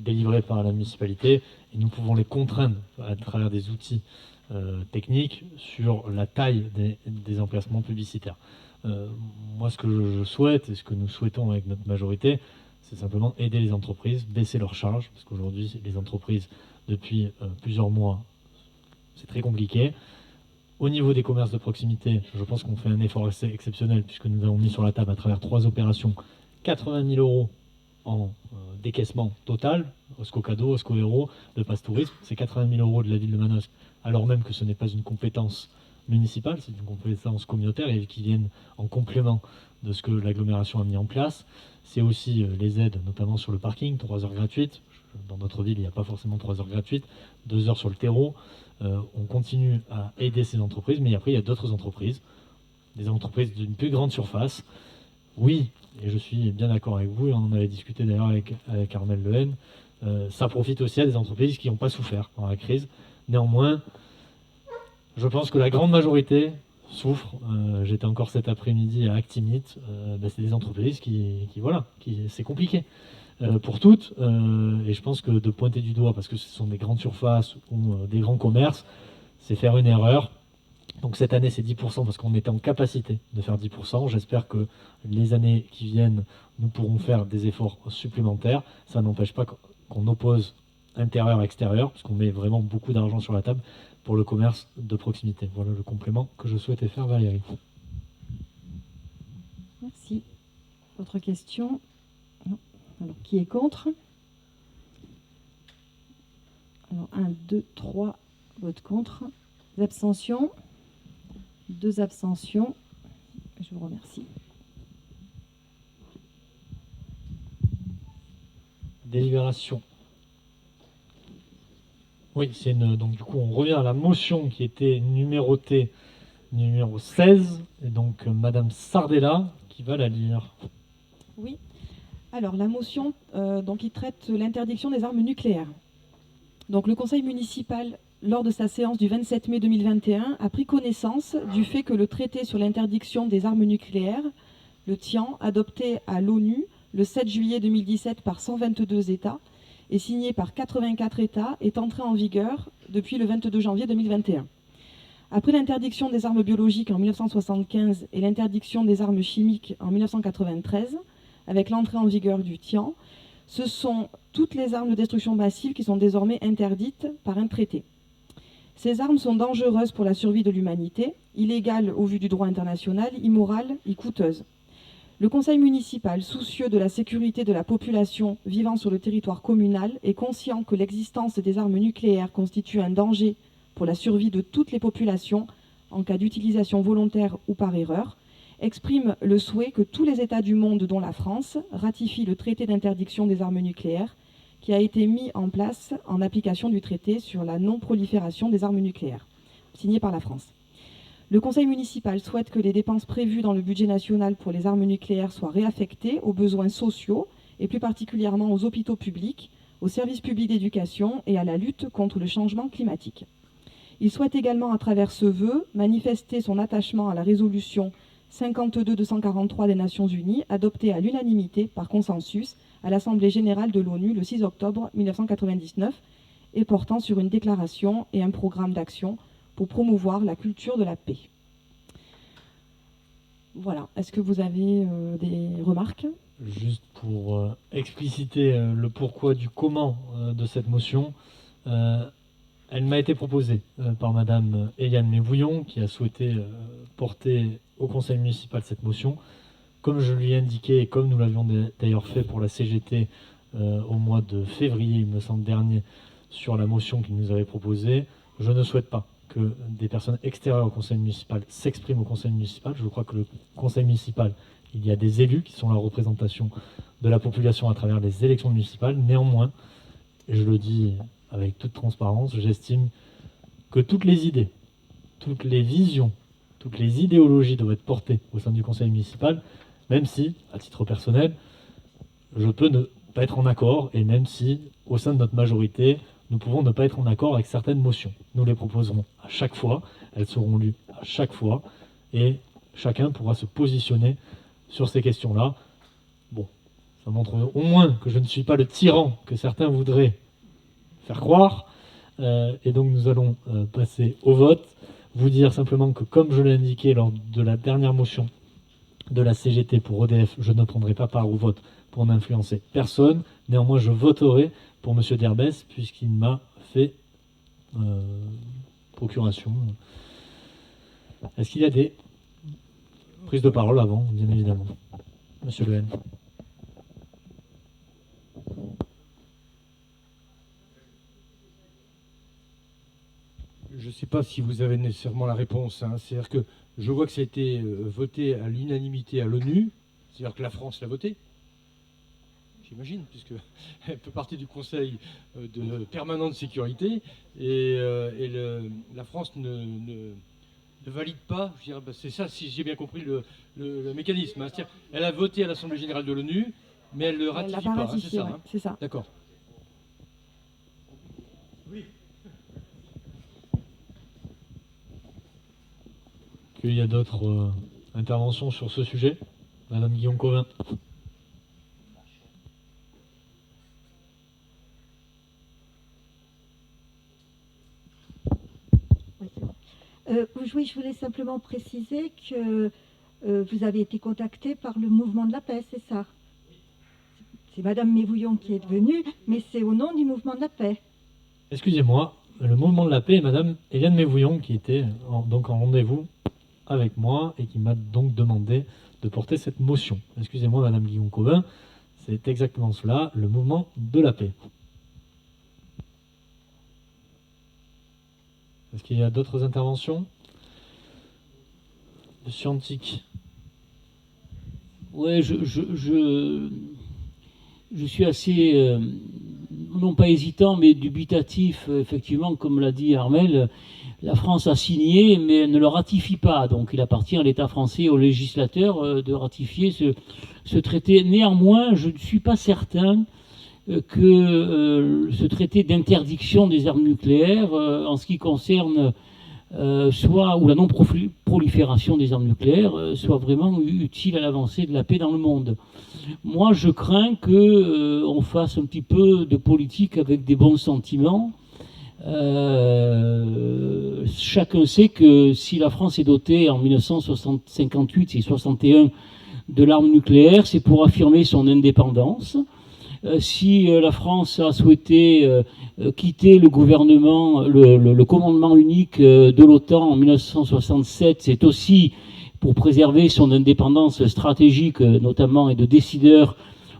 délivré par la municipalité, et nous pouvons les contraindre à travers des outils techniques sur la taille des emplacements publicitaires. Moi, ce que je souhaite et ce que nous souhaitons avec notre majorité, c'est simplement aider les entreprises, baisser leurs charges, parce qu'aujourd'hui, les entreprises, depuis plusieurs mois, c'est très compliqué. Au niveau des commerces de proximité, je pense qu'on fait un effort assez exceptionnel, puisque nous avons mis sur la table, à travers 3 opérations, 80 000 € en décaissement total, Osco Cadeau, Osco Héros, de Passe Tourisme. C'est 80 000 € de la ville de Manosque, alors même que ce n'est pas une compétence municipale, c'est une compétence communautaire et qui viennent en complément de ce que l'agglomération a mis en place. C'est aussi les aides, notamment sur le parking, 3 heures gratuites. Dans notre ville, il n'y a pas forcément 3 heures gratuites, 2 heures sur le terreau. On continue à aider ces entreprises, mais après, il y a d'autres entreprises, des entreprises d'une plus grande surface. Oui, et je suis bien d'accord avec vous, et on en avait discuté d'ailleurs avec Armel Lehen, ça profite aussi à des entreprises qui n'ont pas souffert dans la crise. Néanmoins, je pense que la grande majorité souffre. J'étais encore cet après-midi à Actimit. C'est des entreprises c'est compliqué pour toutes. Et je pense que de pointer du doigt, parce que ce sont des grandes surfaces ou des grands commerces, c'est faire une erreur. Donc cette année, c'est 10% parce qu'on était en capacité de faire 10%. J'espère que les années qui viennent, nous pourrons faire des efforts supplémentaires. Ça n'empêche pas qu'on oppose intérieur-extérieur, parce qu'on met vraiment beaucoup d'argent sur la table pour le commerce de proximité. Voilà le complément que je souhaitais faire, Valérie. Merci. Autre question? Non. Alors, qui est contre? Alors, 1, 2, 3 votes contre. Des abstentions? 2 abstentions. Je vous remercie. Délibération. Oui, donc du coup, on revient à la motion qui était numérotée numéro 16, et donc Madame Sardella qui va la lire. Oui. Alors, la motion qui traite l'interdiction des armes nucléaires. Donc, le conseil municipal, lors de sa séance du 27 mai 2021, a pris connaissance du fait que le traité sur l'interdiction des armes nucléaires, le TIAN, adopté à l'ONU le 7 juillet 2017 par 122 États, et signé par 84 États, est entré en vigueur depuis le 22 janvier 2021. Après l'interdiction des armes biologiques en 1975 et l'interdiction des armes chimiques en 1993, avec l'entrée en vigueur du TIAN, ce sont toutes les armes de destruction massive qui sont désormais interdites par un traité. Ces armes sont dangereuses pour la survie de l'humanité, illégales au vu du droit international, immorales et coûteuses. Le conseil municipal, soucieux de la sécurité de la population vivant sur le territoire communal et conscient que l'existence des armes nucléaires constitue un danger pour la survie de toutes les populations en cas d'utilisation volontaire ou par erreur, exprime le souhait que tous les États du monde, dont la France, ratifient le traité d'interdiction des armes nucléaires qui a été mis en place en application du traité sur la non-prolifération des armes nucléaires, signé par la France. Le conseil municipal souhaite que les dépenses prévues dans le budget national pour les armes nucléaires soient réaffectées aux besoins sociaux et plus particulièrement aux hôpitaux publics, aux services publics d'éducation et à la lutte contre le changement climatique. Il souhaite également, à travers ce vœu, manifester son attachement à la résolution 52-243 des Nations Unies, adoptée à l'unanimité par consensus à l'Assemblée générale de l'ONU le 6 octobre 1999 et portant sur une déclaration et un programme d'action pour promouvoir la culture de la paix. Voilà. Est-ce que vous avez des remarques? Juste pour expliciter le pourquoi du comment de cette motion, elle m'a été proposée par Madame Eliane Mévouillon, qui a souhaité porter au conseil municipal cette motion. Comme je lui ai indiqué, et comme nous l'avions d'ailleurs fait pour la CGT au mois de février, il me semble, dernier, sur la motion qu'il nous avait proposée, je ne souhaite pas que des personnes extérieures au conseil municipal s'expriment au conseil municipal. Je crois que le conseil municipal, il y a des élus qui sont la représentation de la population à travers les élections municipales. Néanmoins, et je le dis avec toute transparence, j'estime que toutes les idées, toutes les visions, toutes les idéologies doivent être portées au sein du conseil municipal, même si, à titre personnel, je peux ne pas être en accord, et même si, au sein de notre majorité, nous pouvons ne pas être en accord avec certaines motions. Nous les proposerons à chaque fois, elles seront lues à chaque fois, et chacun pourra se positionner sur ces questions-là. Bon, ça montre au moins que je ne suis pas le tyran que certains voudraient faire croire, Et donc nous allons passer au vote. Vous dire simplement que, comme je l'ai indiqué lors de la dernière motion de la CGT pour EDF, je ne prendrai pas part au vote pour n'influencer personne. Néanmoins, je voterai pour M. Derbès, puisqu'il m'a fait procuration. Est-ce qu'il y a des prises de parole avant, bien évidemment? Monsieur Le Haine. Je ne sais pas si vous avez nécessairement la réponse. C'est-à-dire que je vois que ça a été voté à l'unanimité à l'ONU. C'est-à-dire que la France l'a voté. J'imagine, puisqu'elle peut partir du Conseil permanent de sécurité. Et la France ne valide pas. Je dirais, c'est ça, si j'ai bien compris le mécanisme. C'est-à-dire elle a voté à l'Assemblée générale de l'ONU, mais elle ne le ratifie pas. Ratifié, c'est ça. c'est ça. D'accord. Il y a d'autres interventions sur ce sujet? Madame Guillaume-Covin. Oui, je voulais simplement préciser que vous avez été contacté par le mouvement de la paix, c'est ça? C'est Madame Mévouillon qui est venue, mais c'est au nom du mouvement de la paix. Excusez-moi, le mouvement de la paix et Madame Eliane Mévouillon qui était donc en rendez-vous avec moi et qui m'a donc demandé de porter cette motion. Excusez-moi Madame Guillaume-Covin, c'est exactement cela, le mouvement de la paix. Est-ce qu'il y a d'autres interventions? Monsieur Antique. Oui, je suis assez, non pas hésitant, mais dubitatif. Effectivement, comme l'a dit Armel, la France a signé, mais elle ne le ratifie pas. Donc il appartient à l'État français, aux législateurs, de ratifier ce traité. Néanmoins, je ne suis pas certain que ce traité d'interdiction des armes nucléaires, en ce qui concerne ou la non-prolifération des armes nucléaires, soit vraiment utile à l'avancée de la paix dans le monde. Moi, je crains qu'on fasse un petit peu de politique avec des bons sentiments. Chacun sait que si la France est dotée en 1958 et 61 de l'arme nucléaire, c'est pour affirmer son indépendance. Si la France a souhaité quitter le gouvernement, le commandement unique de l'OTAN en 1967, c'est aussi pour préserver son indépendance stratégique, notamment, et de décideur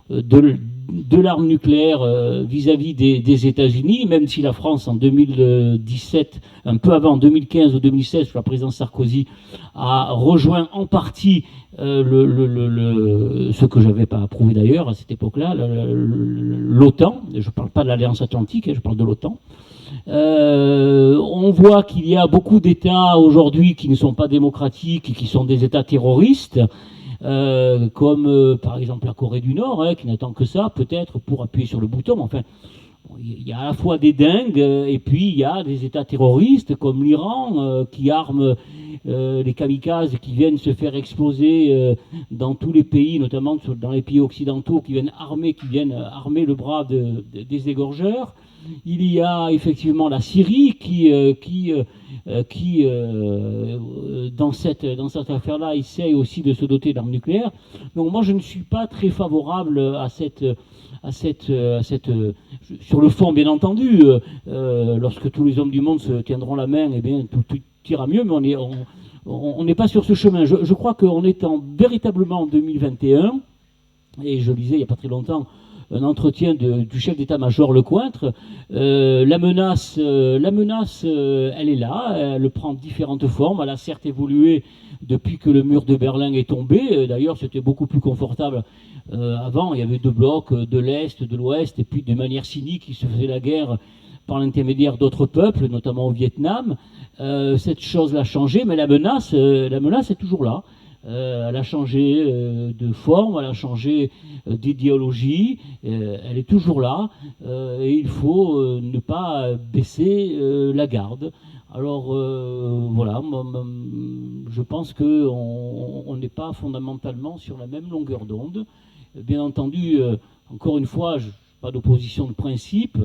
de l'arme nucléaire vis-à-vis des États-Unis, même si la France, en 2017, un peu avant, 2015 ou 2016, sous la présidence Sarkozy, a rejoint en partie ce que je n'avais pas approuvé d'ailleurs à cette époque-là, l'OTAN. Je ne parle pas de l'Alliance Atlantique, je parle de l'OTAN. On voit qu'il y a beaucoup d'États aujourd'hui qui ne sont pas démocratiques et qui sont des États terroristes, comme par exemple la Corée du Nord, qui n'attend que ça, peut-être pour appuyer sur le bouton. Enfin, il y a à la fois des dingues et puis il y a des États terroristes comme l'Iran qui arme les kamikazes qui viennent se faire exploser dans tous les pays, notamment dans les pays occidentaux, qui viennent armer le bras des égorgeurs. Il y a effectivement la Syrie qui dans cette affaire-là, essaye aussi de se doter d'armes nucléaires. Donc moi, je ne suis pas très favorable à cette sur le fond, bien entendu, lorsque tous les hommes du monde se tiendront la main, eh bien, tout ira mieux, mais on n'est pas sur ce chemin. Je crois qu'on est véritablement en 2021, et je lisais il n'y a pas très longtemps un entretien du chef d'état-major Lecointre. La menace, elle est là, elle prend différentes formes. Elle a certes évolué depuis que le mur de Berlin est tombé. D'ailleurs, c'était beaucoup plus confortable avant. Il y avait deux blocs, de l'Est, de l'Ouest, et puis de manière cynique, ils se faisaient la guerre par l'intermédiaire d'autres peuples, notamment au Vietnam. Cette chose l'a changé, mais la menace est toujours là. Elle a changé de forme, elle a changé d'idéologie, elle est toujours là, et il faut ne pas baisser la garde. Alors voilà, je pense qu'on n'est pas fondamentalement sur la même longueur d'onde. Bien entendu, encore une fois, pas d'opposition de principe,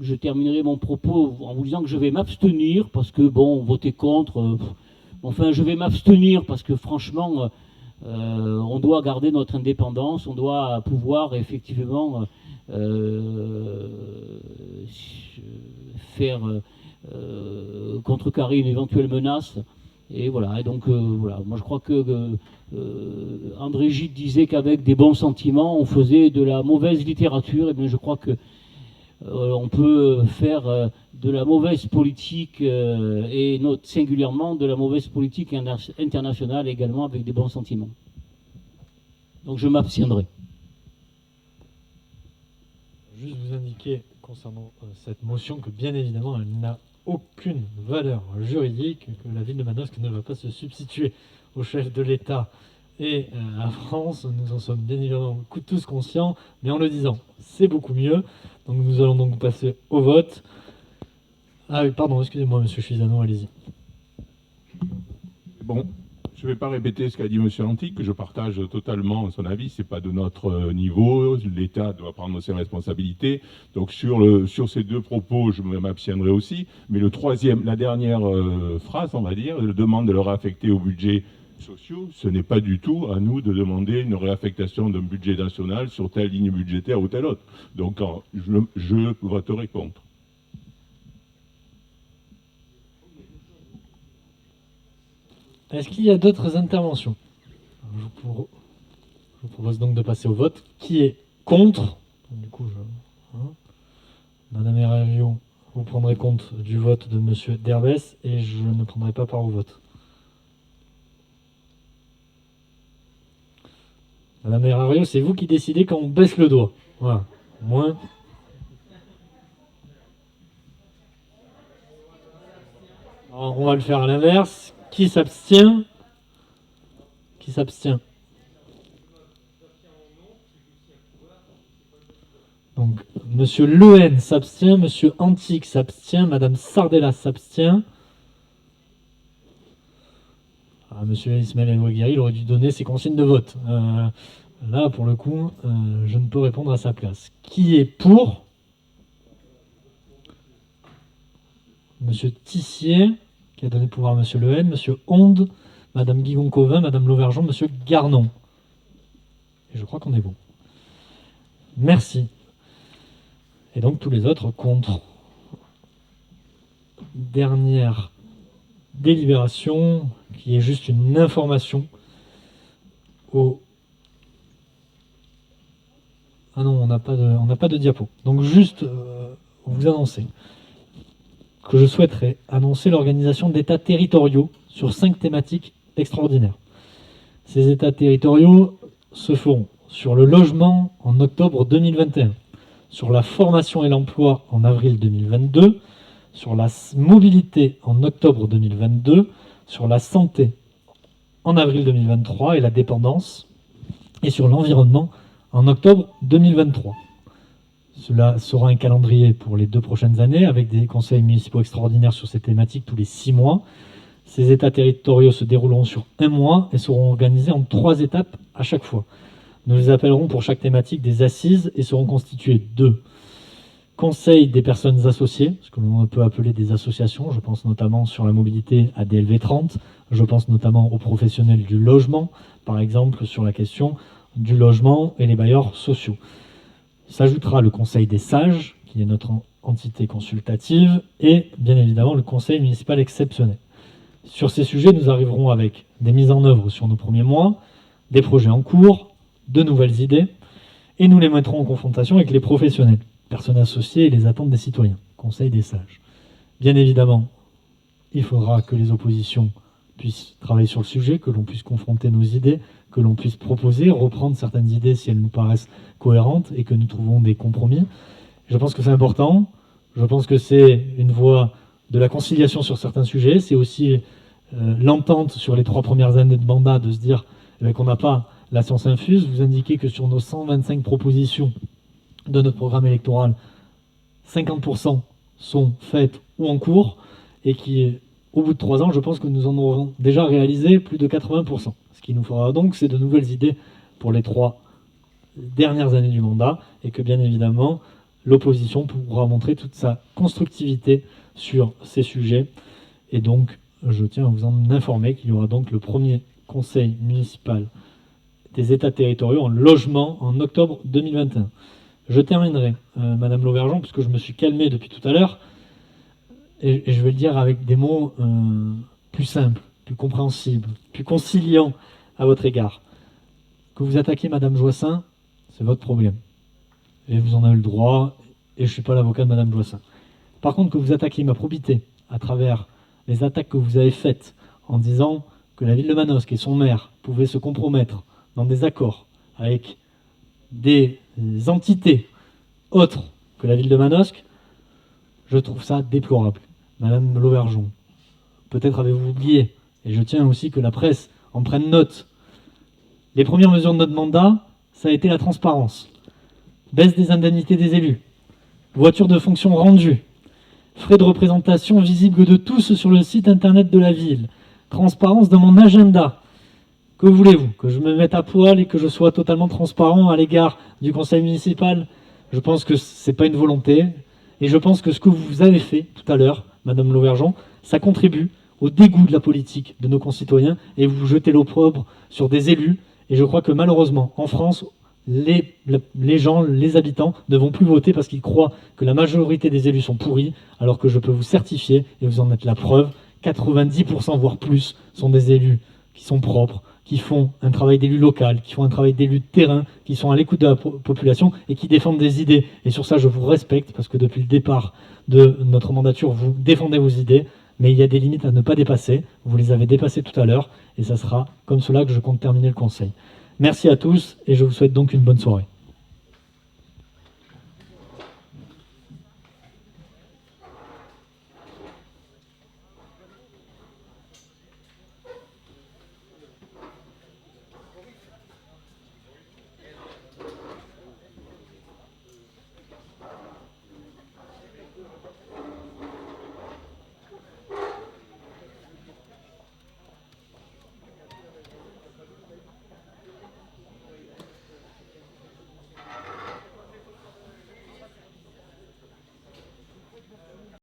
je terminerai mon propos en vous disant que je vais m'abstenir parce que, bon, voter contre, enfin, je vais m'abstenir parce que, franchement, on doit garder notre indépendance, on doit pouvoir effectivement faire contrecarrer une éventuelle menace. Et voilà, et donc voilà, moi je crois que André Gide disait qu'avec des bons sentiments, on faisait de la mauvaise littérature. Et bien je crois que on peut faire de la mauvaise politique et singulièrement de la mauvaise politique internationale également avec des bons sentiments. Donc je m'abstiendrai. Juste vous indiquer concernant cette motion que bien évidemment elle n'a aucune valeur juridique, que la ville de Manosque ne va pas se substituer au chef de l'État et à la France. Nous en sommes bien évidemment tous conscients, mais en le disant, c'est beaucoup mieux. Donc nous allons donc passer au vote. Ah oui, pardon, excusez-moi, monsieur Chizano, allez-y. Bon, je ne vais pas répéter ce qu'a dit monsieur Antique, que je partage totalement son avis. C'est pas de notre niveau. L'État doit prendre ses responsabilités. Donc sur ces deux propos, je m'abstiendrai aussi. Mais la dernière phrase, on va dire, demande de le réaffecter au budget sociaux, ce n'est pas du tout à nous de demander une réaffectation d'un budget national sur telle ligne budgétaire ou telle autre. Donc je voterai contre. Est-ce qu'il y a d'autres interventions? Je vous propose donc de passer au vote. Qui est contre? Du coup, Madame Herravio, vous prendrez compte du vote de Monsieur Derbès et je ne prendrai pas part au vote. Madame Herravio, c'est vous qui décidez quand on baisse le doigt. Voilà. Moins. Alors, on va le faire à l'inverse. Qui s'abstient? Qui s'abstient? Donc, Monsieur Lehen s'abstient, Monsieur Antique s'abstient, Madame Sardella s'abstient. Ah, Monsieur Ismaël El-Ouaghiri, il aurait dû donner ses consignes de vote. Là, pour le coup, je ne peux répondre à sa place. Qui est pour? Monsieur Tissier, qui a donné le pouvoir à Monsieur Lehen, Monsieur Onde, Madame Guigon-Covin, Madame Lauvergeon, Monsieur Garnon. Et je crois qu'on est bon. Merci. Et donc tous les autres contre. Dernière délibération, qui est juste une information au... Ah non, on n'a pas de diapo. Donc juste vous annoncer que je souhaiterais annoncer l'organisation d'états territoriaux sur 5 thématiques extraordinaires. Ces états territoriaux se feront sur le logement en octobre 2021, sur la formation et l'emploi en avril 2022, sur la mobilité en octobre 2022, sur la santé en avril 2023 et la dépendance, et sur l'environnement en octobre 2023. Cela sera un calendrier pour les 2 prochaines années, avec des conseils municipaux extraordinaires sur ces thématiques tous les 6 mois. Ces états territoriaux se dérouleront sur 1 mois et seront organisés en 3 étapes à chaque fois. Nous les appellerons pour chaque thématique des assises et seront constitués de conseils des personnes associées, ce que l'on peut appeler des associations. Je pense notamment sur la mobilité à DLV 30, je pense notamment aux professionnels du logement, par exemple sur la question du logement et les bailleurs sociaux. S'ajoutera le Conseil des sages, qui est notre entité consultative, et bien évidemment le Conseil municipal exceptionnel. Sur ces sujets, nous arriverons avec des mises en œuvre sur nos premiers mois, des projets en cours, de nouvelles idées, et nous les mettrons en confrontation avec les professionnels, personnes associées et les attentes des citoyens, Conseil des sages. Bien évidemment, il faudra que les oppositions puissent travailler sur le sujet, que l'on puisse confronter nos idées, que l'on puisse proposer, reprendre certaines idées si elles nous paraissent cohérentes et que nous trouvons des compromis. Je pense que c'est important. Je pense que c'est une voie de la conciliation sur certains sujets. C'est aussi l'entente sur les 3 premières années de mandat de se dire qu'on n'a pas la science infuse. Vous indiquez que sur nos 125 propositions de notre programme électoral, 50% sont faites ou en cours et qui, au bout de 3 ans, je pense que nous en aurons déjà réalisé plus de 80%. Ce qui nous fera donc, c'est de nouvelles idées pour les 3 dernières années du mandat et que bien évidemment, l'opposition pourra montrer toute sa constructivité sur ces sujets. Et donc, je tiens à vous en informer qu'il y aura donc le premier conseil municipal des États territoriaux en logement en octobre 2021. Je terminerai, Madame Lauvergeon, puisque je me suis calmé depuis tout à l'heure, et je vais le dire avec des mots plus simples, plus compréhensibles, plus conciliants à votre égard. Que vous attaquiez Madame Joissains, c'est votre problème. Et vous en avez le droit, et je ne suis pas l'avocat de Madame Joissains. Par contre, que vous attaquiez ma probité à travers les attaques que vous avez faites en disant que la ville de Manosque et son maire pouvaient se compromettre dans des accords avec des entités autres que la ville de Manosque, je trouve ça déplorable. Madame Lauvergeon, peut-être avez-vous oublié, et je tiens aussi que la presse en prenne note. Les premières mesures de notre mandat, ça a été la transparence. Baisse des indemnités des élus, voitures de fonction rendues, frais de représentation visibles de tous sur le site internet de la ville, transparence dans mon agenda. Que voulez-vous? Que je me mette à poil et que je sois totalement transparent à l'égard du conseil municipal? Je pense que ce n'est pas une volonté. Et je pense que ce que vous avez fait tout à l'heure, Madame Lauvergeon, ça contribue au dégoût de la politique de nos concitoyens et vous jetez l'opprobre sur des élus. Et je crois que malheureusement, en France, les gens, les habitants ne vont plus voter parce qu'ils croient que la majorité des élus sont pourris, alors que je peux vous certifier, et vous en êtes la preuve, 90% voire plus sont des élus qui sont propres, qui font un travail d'élu local, qui font un travail d'élu de terrain, qui sont à l'écoute de la population et qui défendent des idées. Et sur ça, je vous respecte, parce que depuis le départ de notre mandature, vous défendez vos idées, mais il y a des limites à ne pas dépasser. Vous les avez dépassées tout à l'heure, et ça sera comme cela que je compte terminer le conseil. Merci à tous, et je vous souhaite donc une bonne soirée.